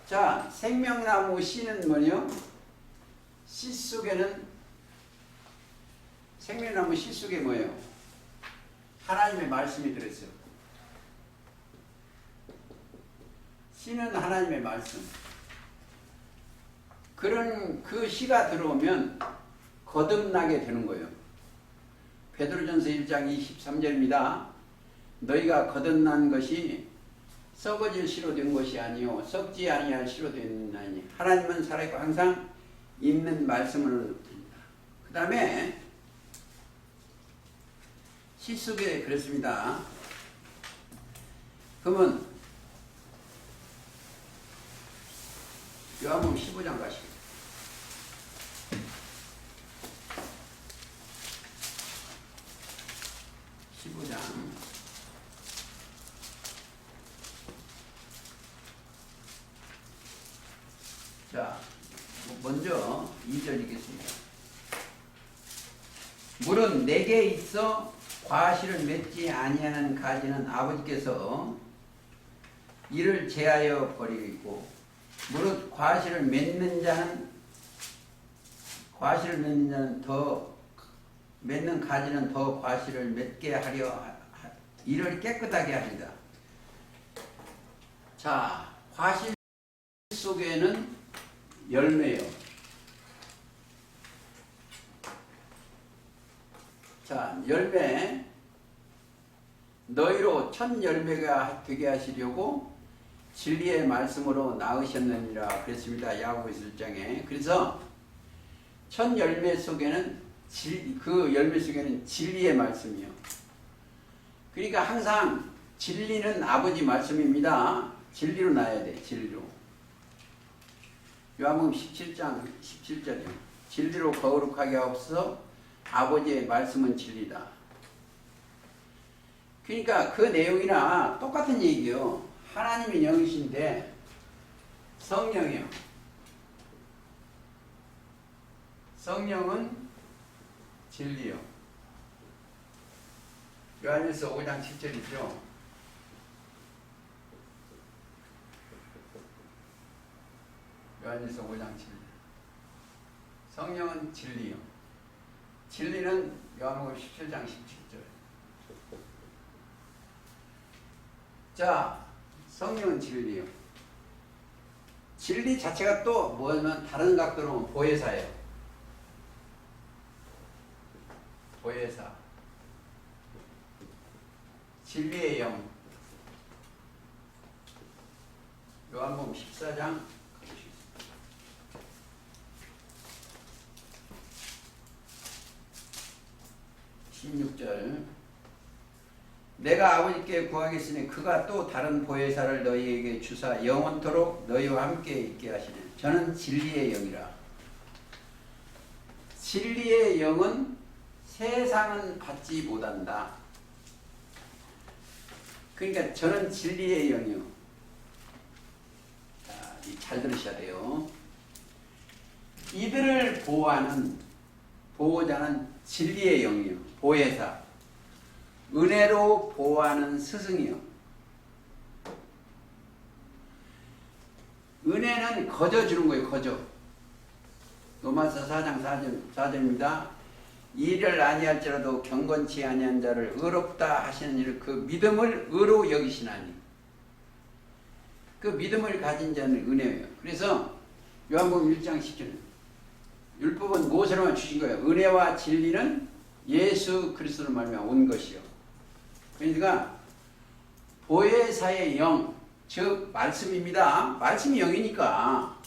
자, 생명나무 씨는 뭐냐? 씨 속에는 생명나무 씨 속에 뭐예요? 하나님의 말씀이 들어있어요. 씨는 하나님의 말씀. 그런 그 씨가 들어오면 거듭나게 되는 거예요. 베드로전서 1장 23절입니다. 너희가 거듭난 것이 썩어질 씨로 된 것이 아니요 썩지 아니할 씨로 됐나니 하나님은 살아있고 항상 있는 말씀을. 그 다음에 시 속에 그랬습니다. 그러면 요한복음 15장 가시죠. 15장 자, 먼저 2절 읽겠습니다. 물은 내게 있어 과실을 맺지 아니하는 가지는 아버지께서 이를 제하여 버리고 무릇 과실을 맺는 자는 더 맺는 가지는 더 과실을 맺게 하려 이를 깨끗하게 합니다. 자, 과실 속에는 열매요. 자, 열매. 너희로 첫 열매가 되게 하시려고 진리의 말씀으로 낳으셨느니라 그랬습니다. 야고보서 1장에. 그래서 첫 열매 속에는 그 열매 속에는 진리의 말씀이요. 그러니까 항상 진리는 아버지 말씀입니다. 진리로 낳아야 돼. 진리로. 요한복음 17장 17절이요. 진리로 거룩하게 하옵소서. 아버지의 말씀은 진리다. 그러니까 그 내용이나 똑같은 얘기요. 하나님이 영이신데 성령이요. 성령은 진리요. 요한일서 5장 7절이죠. 요한일서 5장 7절. 성령은 진리요. 진리는 요한복음 17장 17절. 자, 성령은 진리요. 진리 자체가 또 뭐냐면 다른 각도로 보혜사예요. 보혜사. 진리의 영. 요한복음 14장 16절 내가 아버지께 구하겠으니 그가 또 다른 보혜사를 너희에게 주사 영원토록 너희와 함께 있게 하시니 저는 진리의 영이라. 진리의 영은 세상은 받지 못한다. 그러니까 저는 진리의 영이요. 자, 잘 들으셔야 돼요. 이들을 보호하는 보호자는 진리의 영이요. 보혜사. 은혜로 보호하는 스승이요. 은혜는 거저 주는 거예요. 거저. 로마서 4장 4절입니다. 이를 아니할지라도 경건치 아니한 자를 의롭다 하시는 일을 그 믿음을 의로 여기시나니. 그 믿음을 가진 자는 은혜예요. 그래서 요한복음 1장 10절 율법은 무엇으로만 주신 거예요? 은혜와 진리는 예수 그리스도로 말미암아 온 것이요. 그러니까 보혜사의 영, 즉 말씀입니다. 말씀이 영이니까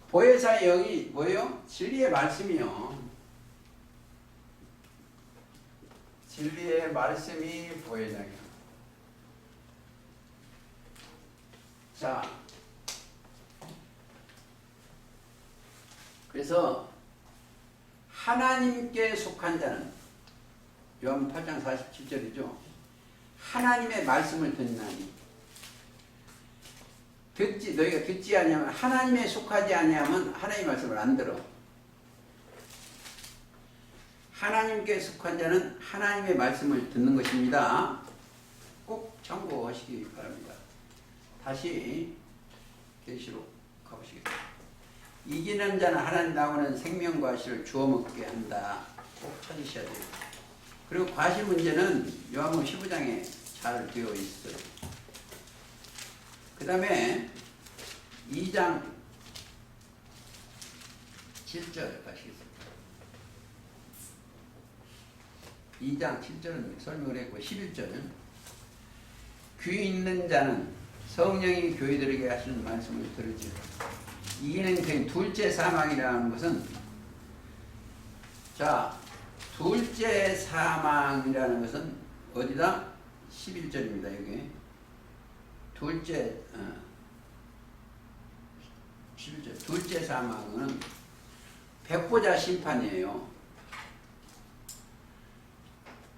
보혜사의 영이 뭐예요? 진리의 말씀이요. 진리의 말씀이 보혜사예요. 자, 그래서 하나님께 속한 자는 요한 8장 47절이죠. 하나님의 말씀을 듣나니 너희가 듣지 아니하면 하나님에 속하지 아니하면 하나님의 말씀을 안 들어. 하나님께 속한 자는 하나님의 말씀을 듣는 것입니다. 꼭 참고하시기 바랍니다. 다시 계시록 가보시겠습니다. 이기는 자는 하나님 나오는 생명과 실을 주워 먹게 한다. 꼭 찾으셔야 돼요. 그리고 과실 문제는 요한복음 15장에 잘 되어 있어요. 그 다음에 2장 7절 가시겠습니다. 2장 7절은 설명을 했고 11절은 귀 있는 자는 성령이 교회들에게 하시는 말씀을 들으지. 이기는 그 둘째 사망이라는 것은 자 둘째 사망이라는 것은 어디다? 11절입니다. 여기 둘째 11절 둘째 사망은 백보자 심판이에요.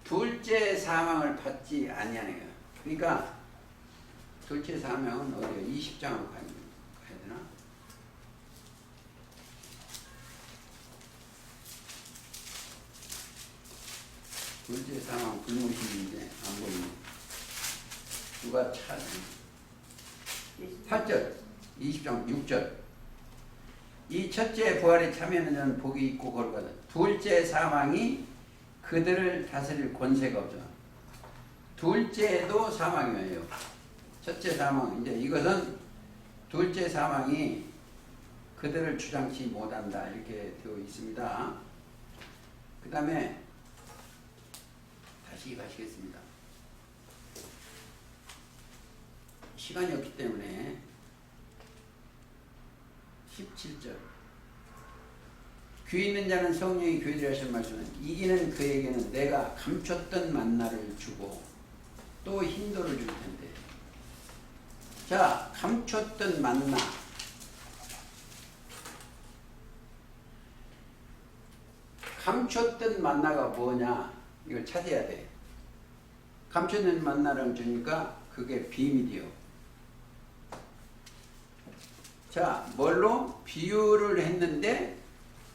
둘째 사망을 받지 아니하는 거예요. 그러니까 둘째 사망은 어디요? 20장으로 가야 되나? 둘째 사망 불무신인데 안 보이네. 누가 찾아? 8절 20장 6절 이 첫째 부활에 참여하는 자는 복이 있고 거룩하다. 둘째 사망이 그들을 다스릴 권세가 없죠. 둘째도 사망이에요. 첫째 사망 이제 이것은 둘째 사망이 그들을 주장치 못한다 이렇게 되어 있습니다. 그 다음에 다시 가시겠습니다. 시간이 없기 때문에 17절 귀 있는 자는 성령이 교회들이 하신 말씀은 이기는 그에게는 내가 감췄던 만나를 주고 또 hin도를 줄 텐데. 자, 감췄던 만나. 감췄던 만나가 뭐냐? 이걸 찾아야 돼. 감췄던 만나를 주니까 그게 비밀이요. 자, 뭘로? 비유를 했는데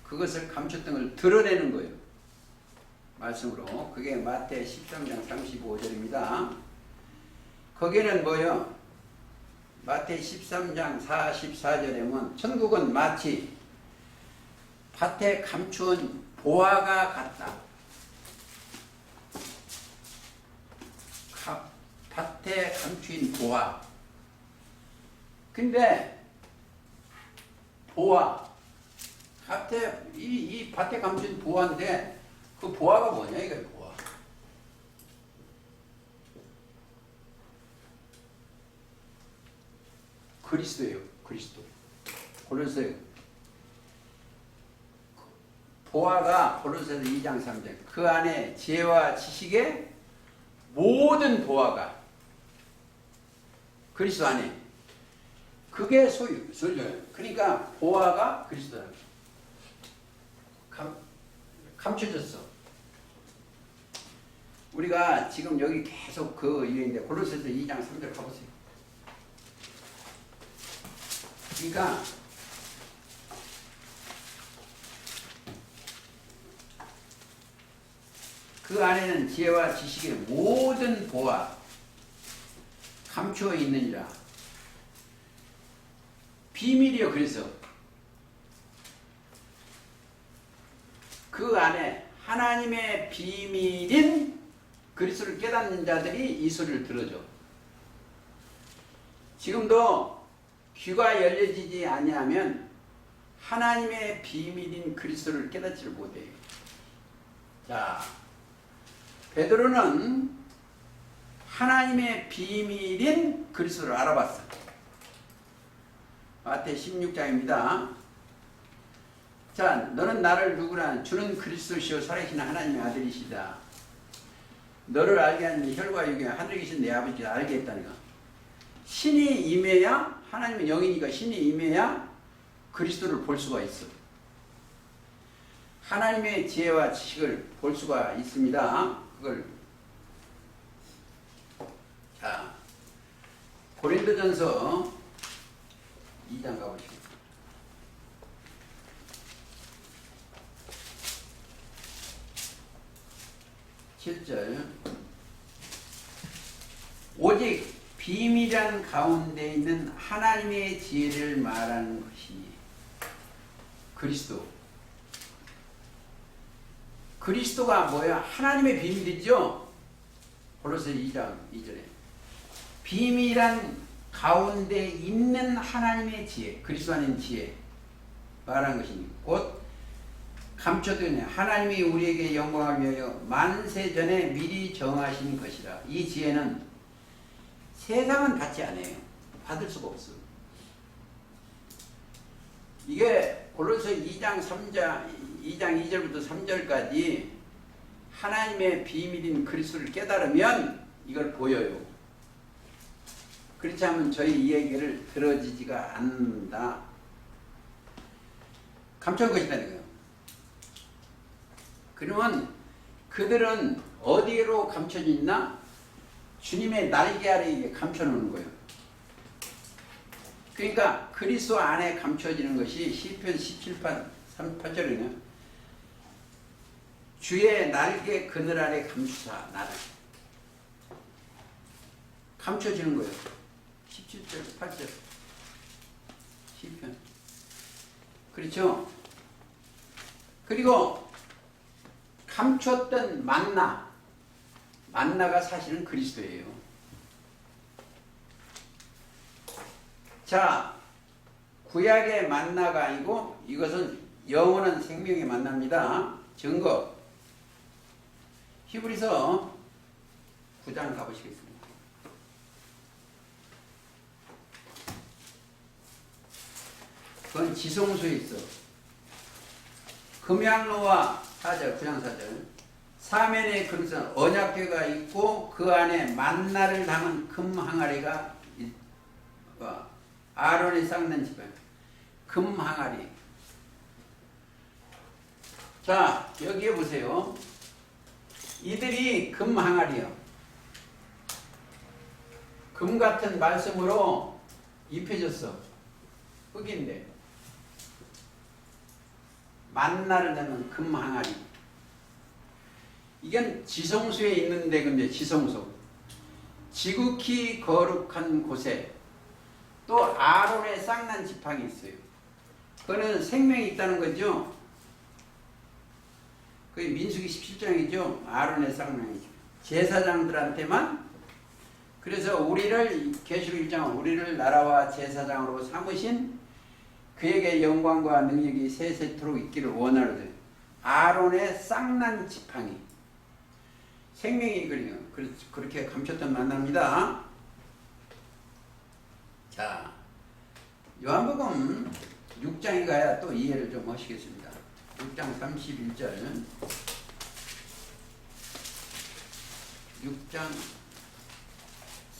그것을 감췄던 걸 드러내는 거예요. 말씀으로. 그게 마태 13장 35절입니다. 거기는 뭐요? 마태 13장 44절에 보면 천국은 마치 밭에 감추은 보화가 같다. 밭에 감추인 보화. 근데 보화 이 밭에 감춘 보화인데 그 보화가 뭐냐 이거 보화. 그리스도예요. 그리스도. 골로새 보화가 골로새서 2장 3절 그 안에 지혜와 지식의 모든 보화가 그리스도 안에. 그게 소유예요. 그러니까 보화가 그리스도다. 감춰졌어. 우리가 지금 여기 계속 그 이유인데 골로새서 2장 3절 가보세요. 그러니까 그 안에는 지혜와 지식의 모든 보화 감추어 있느니라. 비밀이요. 그래서 그 안에 하나님의 비밀인 그리스도를 깨닫는 자들이 이 소리를 들어줘. 지금도 귀가 열려지지 아니하면 하나님의 비밀인 그리스도를 깨닫지를 못해요. 자, 베드로는 하나님의 비밀인 그리스도를 알아봤어. 마태 16장입니다. 자, 너는 나를 누구라? 주는 그리스도시요 살아계신 하나님의 아들이시다. 너를 알게 하는 혈과 육이 하늘에 계신 내 아버지가 알게 했다니까. 신이 임해야, 하나님은 영이니까 신이 임해야 그리스도를 볼 수가 있어. 하나님의 지혜와 지식을 볼 수가 있습니다. 그걸 자, 고린도전서 2장 가보시죠. 7절 오직 비밀한 가운데 있는 하나님의 지혜를 말하는 것이니 그리스도가 뭐야? 하나님의 비밀이죠. 골로새 2장 2절에 비밀한 가운데 있는 하나님의 지혜, 그리스도 안에 지혜 말하는 것이니 곧 감춰두니 하나님이 우리에게 영광을 위하여 만세 전에 미리 정하신 것이라. 이 지혜는 세상은 받지 않아요. 받을 수가 없어. 이게 골로새 2장 2절부터 3절까지 하나님의 비밀인 그리스도를 깨달으면 이걸 보여요. 그렇지 않으면 저희 이야기를 들어지지가 않는다. 감춰온 것이다니까요. 그러면 그들은 어디로 감춰져 있나? 주님의 날개 아래에 감춰놓는 거예요. 그러니까 그리스도 안에 감춰지는 것이 시편 17편 8절이네요. 주의 날개 그늘 아래 감추사 나를. 감춰지는 거예요. 17절 8절 시편. 그렇죠? 그리고 감췄던 만나가 사실은 그리스도예요. 자, 구약의 만나가 아니고 이것은 영원한 생명의 만납니다. 증거 히브리서 9장 가보시겠습니다. 그건 지성소에 있어. 금양로와 4절, 9장 4절. 사면의 그릇은 언약궤가 있고 그 안에 만나를 담은 금 항아리가 아론이 닦는 지팡이. 금 항아리. 자, 여기에 보세요. 이들이 금 항아리요. 금 같은 말씀으로 입혀졌어. 흙인데. 만나를 담은 금 항아리. 이건 지성소에 있는데, 근데 지성소. 지극히 거룩한 곳에 또 아론의 쌍난 지팡이 있어요. 그거는 생명이 있다는 거죠. 그게 민수기 17장이죠. 아론의 쌍난이죠. 제사장들한테만. 그래서 우리를 계시록 1장은 우리를 나라와 제사장으로 삼으신 그에게 영광과 능력이 세세토록 있기를 원하노되. 아론의 쌍난 지팡이. 생명이 그렇게 감췄던 만납니다. 자, 요한복음 6장에 가야 또 이해를 좀 하시겠습니다. 6장 31절. 6장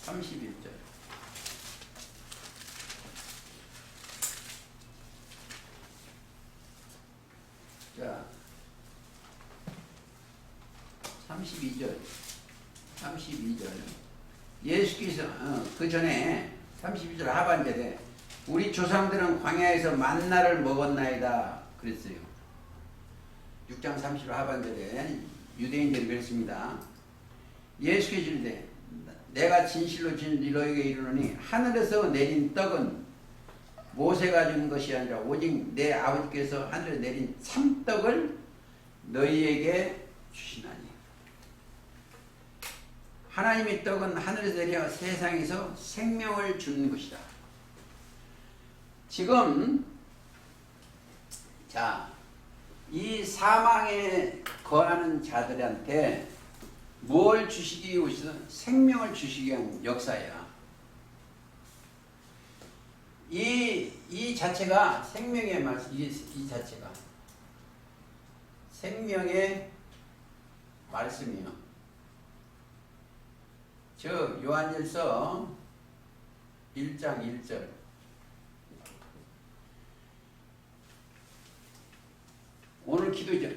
31절. 자, 32절. 예수께서 그 전에 32절 하반절에 우리 조상들은 광야에서 만나를 먹었나이다 그랬어요. 6장 30절 하반절에 유대인들이 그랬습니다. 예수께서 이르되 내가 진실로 너희에게 이르노니 하늘에서 내린 떡은 모세가 준 것이 아니라 오직 내 아버지께서 하늘에 내린 참떡을 너희에게 주시나니. 하나님의 떡은 하늘에서 내려 세상에서 생명을 주는 것이다. 지금 자, 이 사망에 거하는 자들한테 뭘 주시기 위해서 생명을 주시기 위한 역사야. 이 자체가 생명의 말씀, 이 자체가 생명의 말씀이요. 저 요한일서 1장 1절. 오늘 기도죠.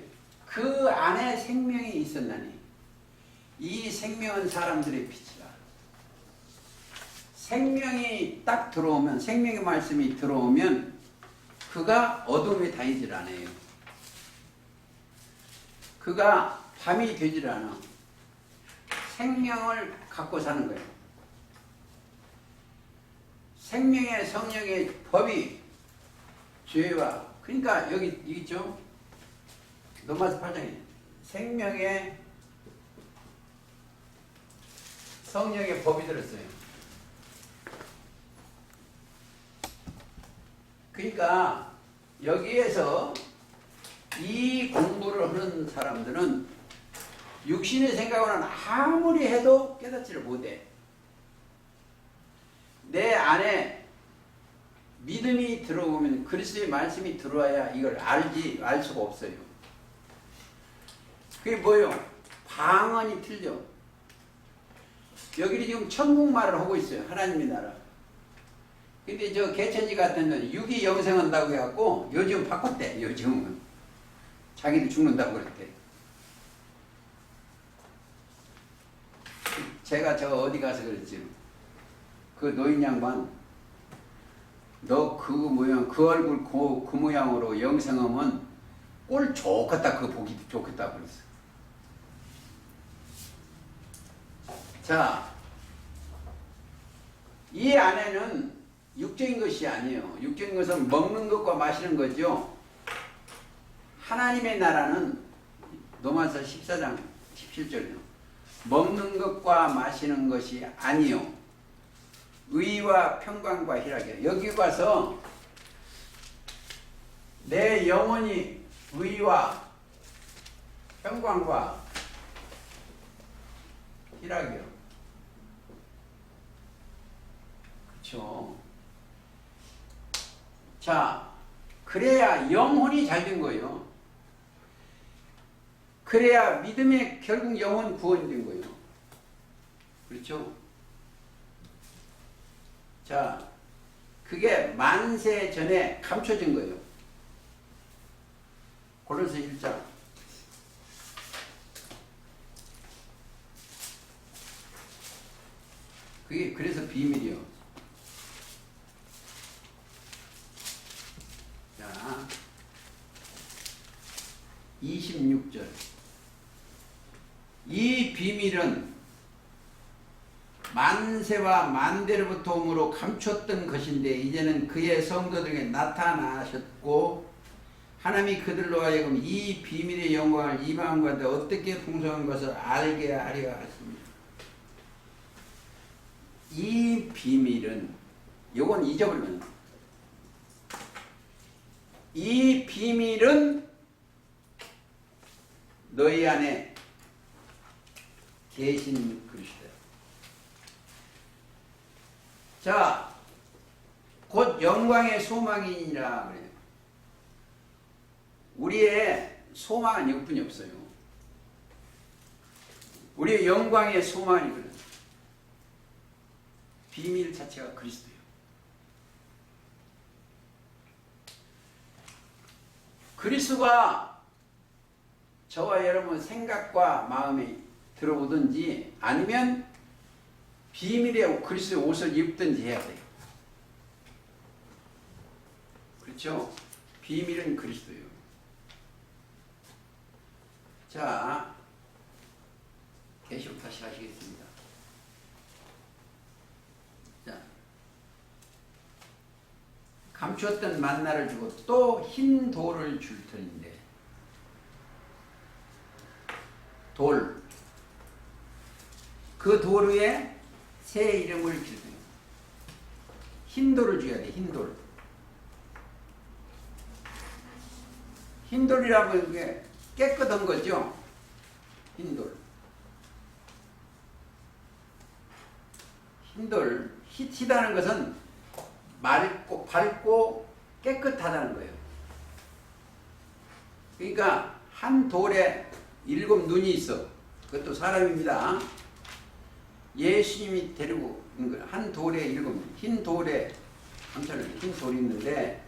그 안에 생명이 있었나니 이 생명은 사람들의 빛이라. 생명이 딱 들어오면, 생명의 말씀이 들어오면 그가 어둠에 다니질 않아요. 그가 밤이 되질 않아. 생명을 갖고 사는 거예요. 생명의 성령의 법이 죄와, 그러니까 여기 있죠. 로마서 8장에 생명의 성령의 법이 들었어요. 그러니까 여기에서 이 공부를 하는 사람들은 육신의 생각으로는 아무리 해도 깨닫지를 못해. 내 안에 믿음이 들어오면, 그리스도의 말씀이 들어와야 이걸 알 수가 없어요. 그게 뭐예요? 방언이 틀려. 여기는 지금 천국말을 하고 있어요. 하나님의 나라. 근데 저 개천지 같은 데는 육이 영생한다고 해갖고 요즘 바꿨대. 요즘은 자기도 죽는다고 그랬대. 제가 저 어디 가서 그랬지. 그 노인 양반, 너 그 모양, 그 얼굴 그 모양으로 영생하면 꼴 좋겠다. 그 보기 좋겠다 그랬어. 자, 이 안에는 육적인 것이 아니에요. 육적인 것은 먹는 것과 마시는 거죠. 하나님의 나라는 로마서 14장 17절이요. 먹는 것과 마시는 것이 아니요. 의와 평강과 희락이요. 여기 가서 내 영혼이 의와 평강과 희락이요. 그렇죠. 자, 그래야 영혼이 잘 된 거예요. 그래야 믿음의 결국 영혼 구원이 된 거예요. 그렇죠? 자, 그게 만세 전에 감춰진 거예요. 고린도서 1장. 그게 그래서 비밀이요. 자, 26절. 이 비밀은 만세와 만대로부터 오므로 감췄던 것인데 이제는 그의 성도들에게 나타나셨고 하나님이 그들로 하여금 이 비밀의 영광을 이방인 가운데 어떻게 풍성한 것을 알게 하려 하십니다. 이 비밀은, 요건 잊어버리면, 이 비밀은 너희 안에 계신 그리스도다. 자, 곧 영광의 소망이니라 그래요. 우리의 소망은 이것뿐이 없어요. 우리의 영광의 소망이거든. 비밀 자체가 그리스도예요. 그리스도가 저와 여러분 생각과 마음에 들어오든지 아니면 비밀의 그리스도의 옷을 입든지 해야 돼요. 그렇죠? 비밀은 그리스도예요. 자, 계시록 다시 하시겠습니다. 자, 감추었던 만나를 주고 또 흰 돌을 줄 터인데, 돌, 그 돌 위에 새 이름을 줄 터요. 흰 돌을 줘야 돼. 흰 돌. 흰 돌이라고 이게 깨끗한 거죠. 흰 돌. 흰 돌. 희다는 것은 맑고 밝고 깨끗하다는 거예요. 그러니까 한 돌에 7 눈이 있어. 그것도 사람입니다. 예수님이 데리고 있는 거예요. 한 돌에 7 눈. 흰 돌에 흰 돌이 있는데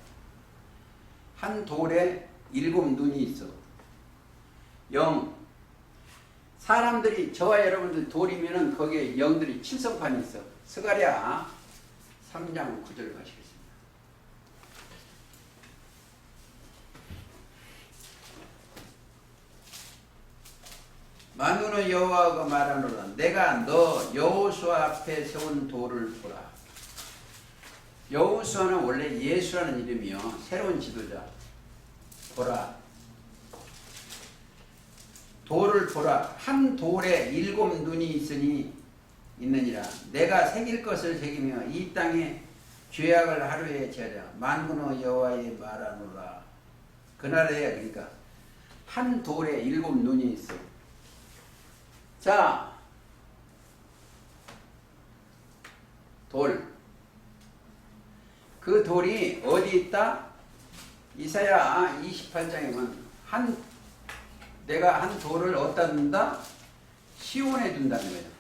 한 돌에 7 눈이 있어. 영. 사람들이 저와 여러분들 돌이면은 거기에 영들이 칠성판이 있어. 스가랴 3장 9절 가시겠습니다. 만군의 여호와가 말하노라. 내가 너 여호수아 앞에 세운 돌을 보라. 여호수아는 원래 예수라는 이름이요. 새로운 지도자. 보라. 돌을 보라. 한 돌에 7 눈이 있느니라. 내가 새길 것을 새기며 이 땅에 죄악을 하루에 제하랴. 만군의 여호와의 말하노라. 그날에 그러니까 한 돌에 7 눈이 있어. 자, 돌. 그 돌이 어디 있다? 이사야 28장에 보면 내가 한 돌을 어디다 둔다? 시온에 둔다는 거예요.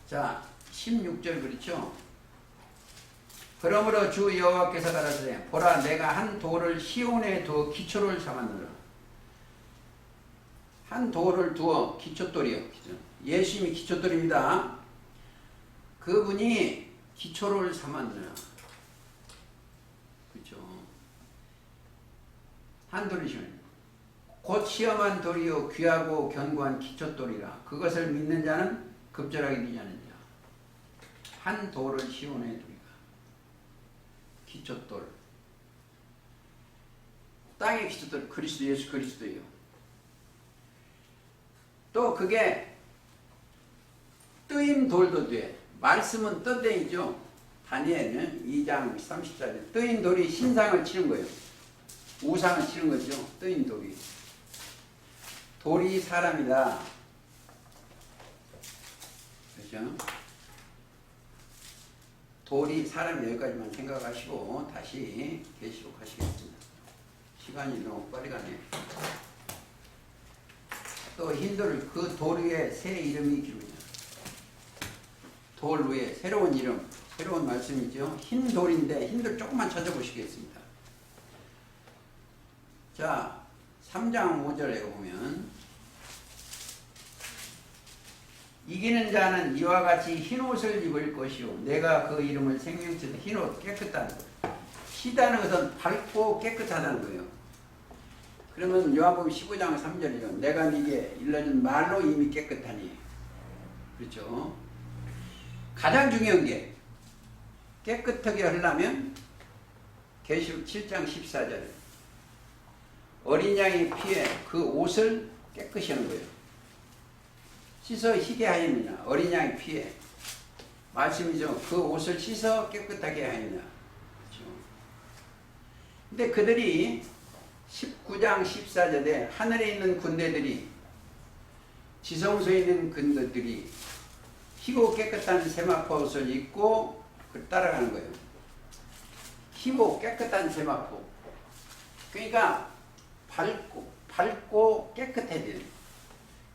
자, 16절 그렇죠? 그러므로 주 여호와께서 가라사대 보라 내가 한 돌을 시온에 두어 기초를 삼았노라. 한 돌을 두어 기초돌이요. 예수님이 기초돌입니다. 그분이 기초를 삼았느라. 그렇죠. 한 돌이시오. 곧 시험한 돌이요 귀하고 견고한 기초돌이라. 그것을 믿는 자는 급절하게 되지 않느냐. 한 돌을 시온에 두리라. 기초돌. 땅의 기초돌 그리스도 예수 그리스도예요. 또 그게 뜨인 돌도 돼. 말씀은 떠댕이죠. 다니엘은 2장 34절. 뜨인 돌이 신상을 치는 거예요. 우상을 치는 거죠. 뜨인 돌이. 돌이 사람이다. 그렇죠? 돌이 사람이 여기까지만 생각하시고 다시 계시록 하시겠습니다. 시간이 너무 빨리 가네요. 또 흰돌 그 돌 위에 새 이름이 기록이다. 돌 위에 새로운 이름, 새로운 말씀이죠. 흰 돌인데 흰돌 조금만 찾아보시겠습니다. 자, 3장 5절에 보면 이기는 자는 이와 같이 흰옷을 입을 것이요 내가 그 이름을 생명체도 흰옷 깨끗한 희다는 것은 밝고 깨끗하다는 거예요. 그러면 요한복음 15장 3절이죠. 내가 네게 일러준 말로 이미 깨끗하니. 그렇죠. 가장 중요한 게 깨끗하게 하려면 계시록 7장 14절 어린 양의 피에 그 옷을 깨끗이 하는 거예요. 씻어 희게 하였느냐. 어린 양의 피에 말씀이죠. 그 옷을 씻어 깨끗하게 하였느냐. 그렇죠. 근데 그들이 19장 14절에 하늘에 있는 군대들이 지성소에 있는 군대들이 희고 깨끗한 세마포 옷을 입고 따라가는 거예요. 희고 깨끗한 세마포. 그러니까 밝고 깨끗해야 돼요.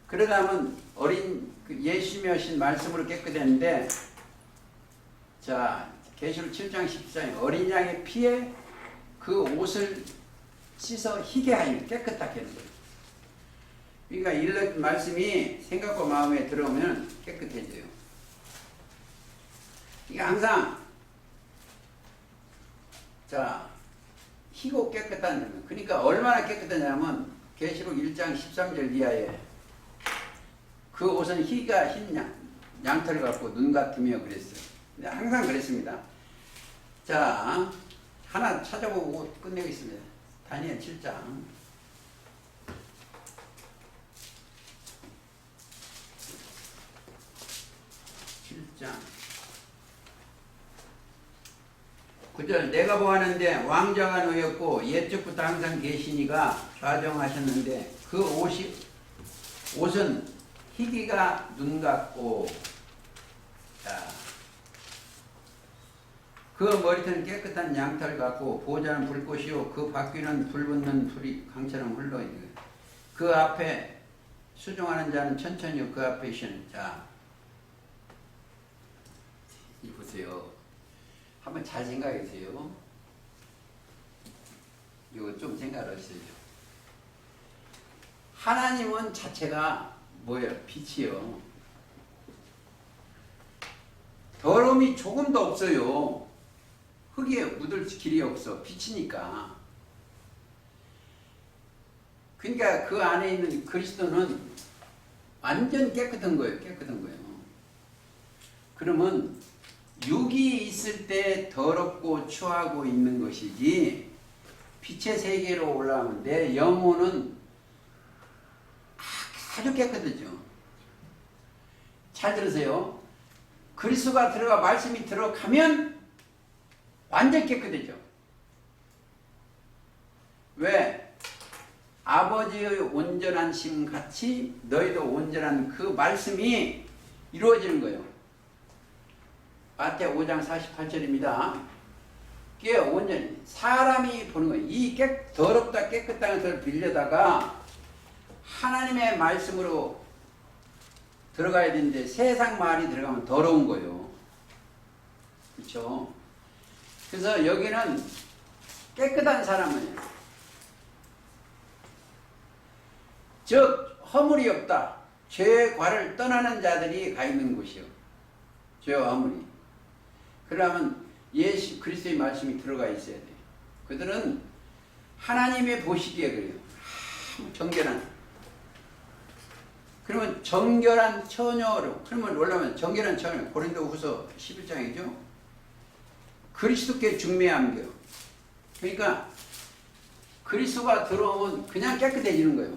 그러다 하면 예수님이 하신 말씀으로 깨끗했는데, 자, 계시록 7장 14절 어린 양의 피에 그 옷을 씻어 희게 하여 깨끗하게 하는 거예요. 그러니까 읽는 말씀이 생각과 마음에 들어오면 깨끗해져요. 이게 항상 자 희고 깨끗한, 그러니까 얼마나 깨끗하냐면 계시록 1장 13절 이하에 그 옷은 희가 흰 양털을 갖고 눈 같으며 그랬어요. 근데 항상 그랬습니다. 자, 하나 찾아보고 끝내겠습니다. 다니엘 7장. 7장 9절 내가 보았는데 왕자가 놓였고 옛적부터 항상 계시니가 좌정하셨는데 그 옷은 희기가 눈 같고, 자, 그 머리털은 깨끗한 양털 같고 보좌는 불꽃이요 그 바퀴는 불붙는 불이 강처럼 흘러있는 거예요. 그 앞에 수종하는 자는 천천히 그 앞에 있는 자, 이 보세요. 한번 잘 생각해 보세요. 이거 좀 생각하세요. 하나님은 자체가 뭐예요? 빛이요. 더러움이 조금도 없어요. 흙에 묻을 길이 없어. 빛이니까. 그러니까 그 안에 있는 그리스도는 완전 깨끗한 거예요. 깨끗한 거예요. 그러면 육이 있을 때 더럽고 추하고 있는 것이지 빛의 세계로 올라오면 내 영혼은 아주 깨끗하죠. 잘 들으세요. 그리스도가 들어가 말씀이 들어가면 완전 깨끗해져. 왜? 아버지의 온전한 심 같이 너희도 온전한 그 말씀이 이루어지는 거예요. 마태 5장 48절입니다. 그게 온전히 사람이 보는 거예요. 이 더럽다 깨끗한 것을 빌려다가 하나님의 말씀으로 들어가야 되는데 세상 말이 들어가면 더러운 거예요. 그렇죠? 그래서 여기는 깨끗한 사람은 즉 허물이 없다. 죄의 과를 떠나는 자들이 가 있는 곳이요. 죄와 허물이. 그러면 예수 그리스도의 말씀이 들어가 있어야 돼요. 그들은 하나님의 보시기에 그래요. 정결한. 그러면 정결한 처녀로, 그러면 올라면 정결한 처녀, 고린도후서 11장이죠. 그리스도께 중매함겨. 그러니까 그리스도가 들어오면 그냥 깨끗해지는 거예요.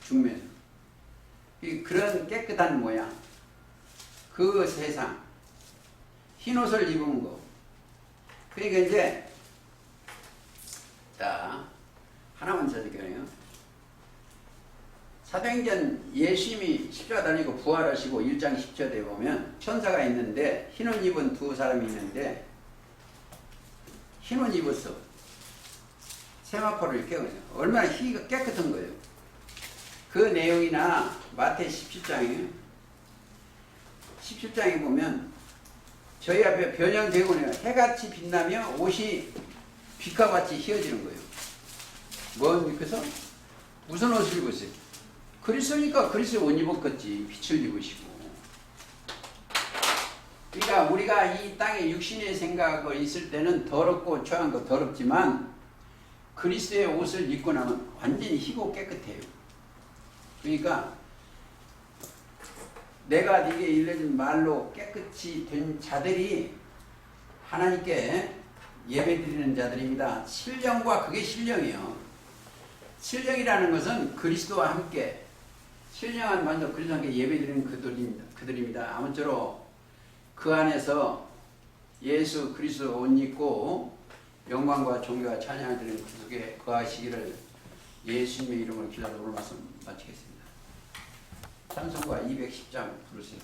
중매. 그런 깨끗한 모양. 그 세상. 흰옷을 입은 거. 그러니까 이제 자 하나만 찾을게요. 사도행전 예수님이 십자가 달리고 부활하시고 1장 10절에 보면 천사가 있는데 흰옷 입은 두 사람이 있는데 흰옷 입었어. 세마포를 이렇게 얼마나 희가 깨끗한 거예요. 그 내용이나 마태 17장이에요. 17장에 보면 저희 앞에 변형되고는 해같이 빛나며 옷이 빛과 같이 휘어지는 거예요. 뭡니까? 무슨 옷을 입었어요? 그리스도니까 그리스도 옷 입었겠지. 빛을 입으시고. 그러니까 우리가 이 땅에 육신의 생각을 있을 때는 더럽고 추한 거 더럽지만 그리스도의 옷을 입고 나면 완전히 희고 깨끗해요. 그러니까 내가 네게 일러준 말로 깨끗이 된 자들이 하나님께 예배드리는 자들입니다. 신령과 그게 신령이에요. 신령이라는 것은 그리스도와 함께 신령한 만도 그리스도와 함께 예배드리는 그들입니다. 아무쪼록 그 안에서 예수 그리스도 옷 입고 영광과 존귀와 찬양을 드리는 그 속에 거하시기를 예수님의 이름으로 기도하고 오늘 말씀 마치겠습니다. 찬송가 210장 부르세요.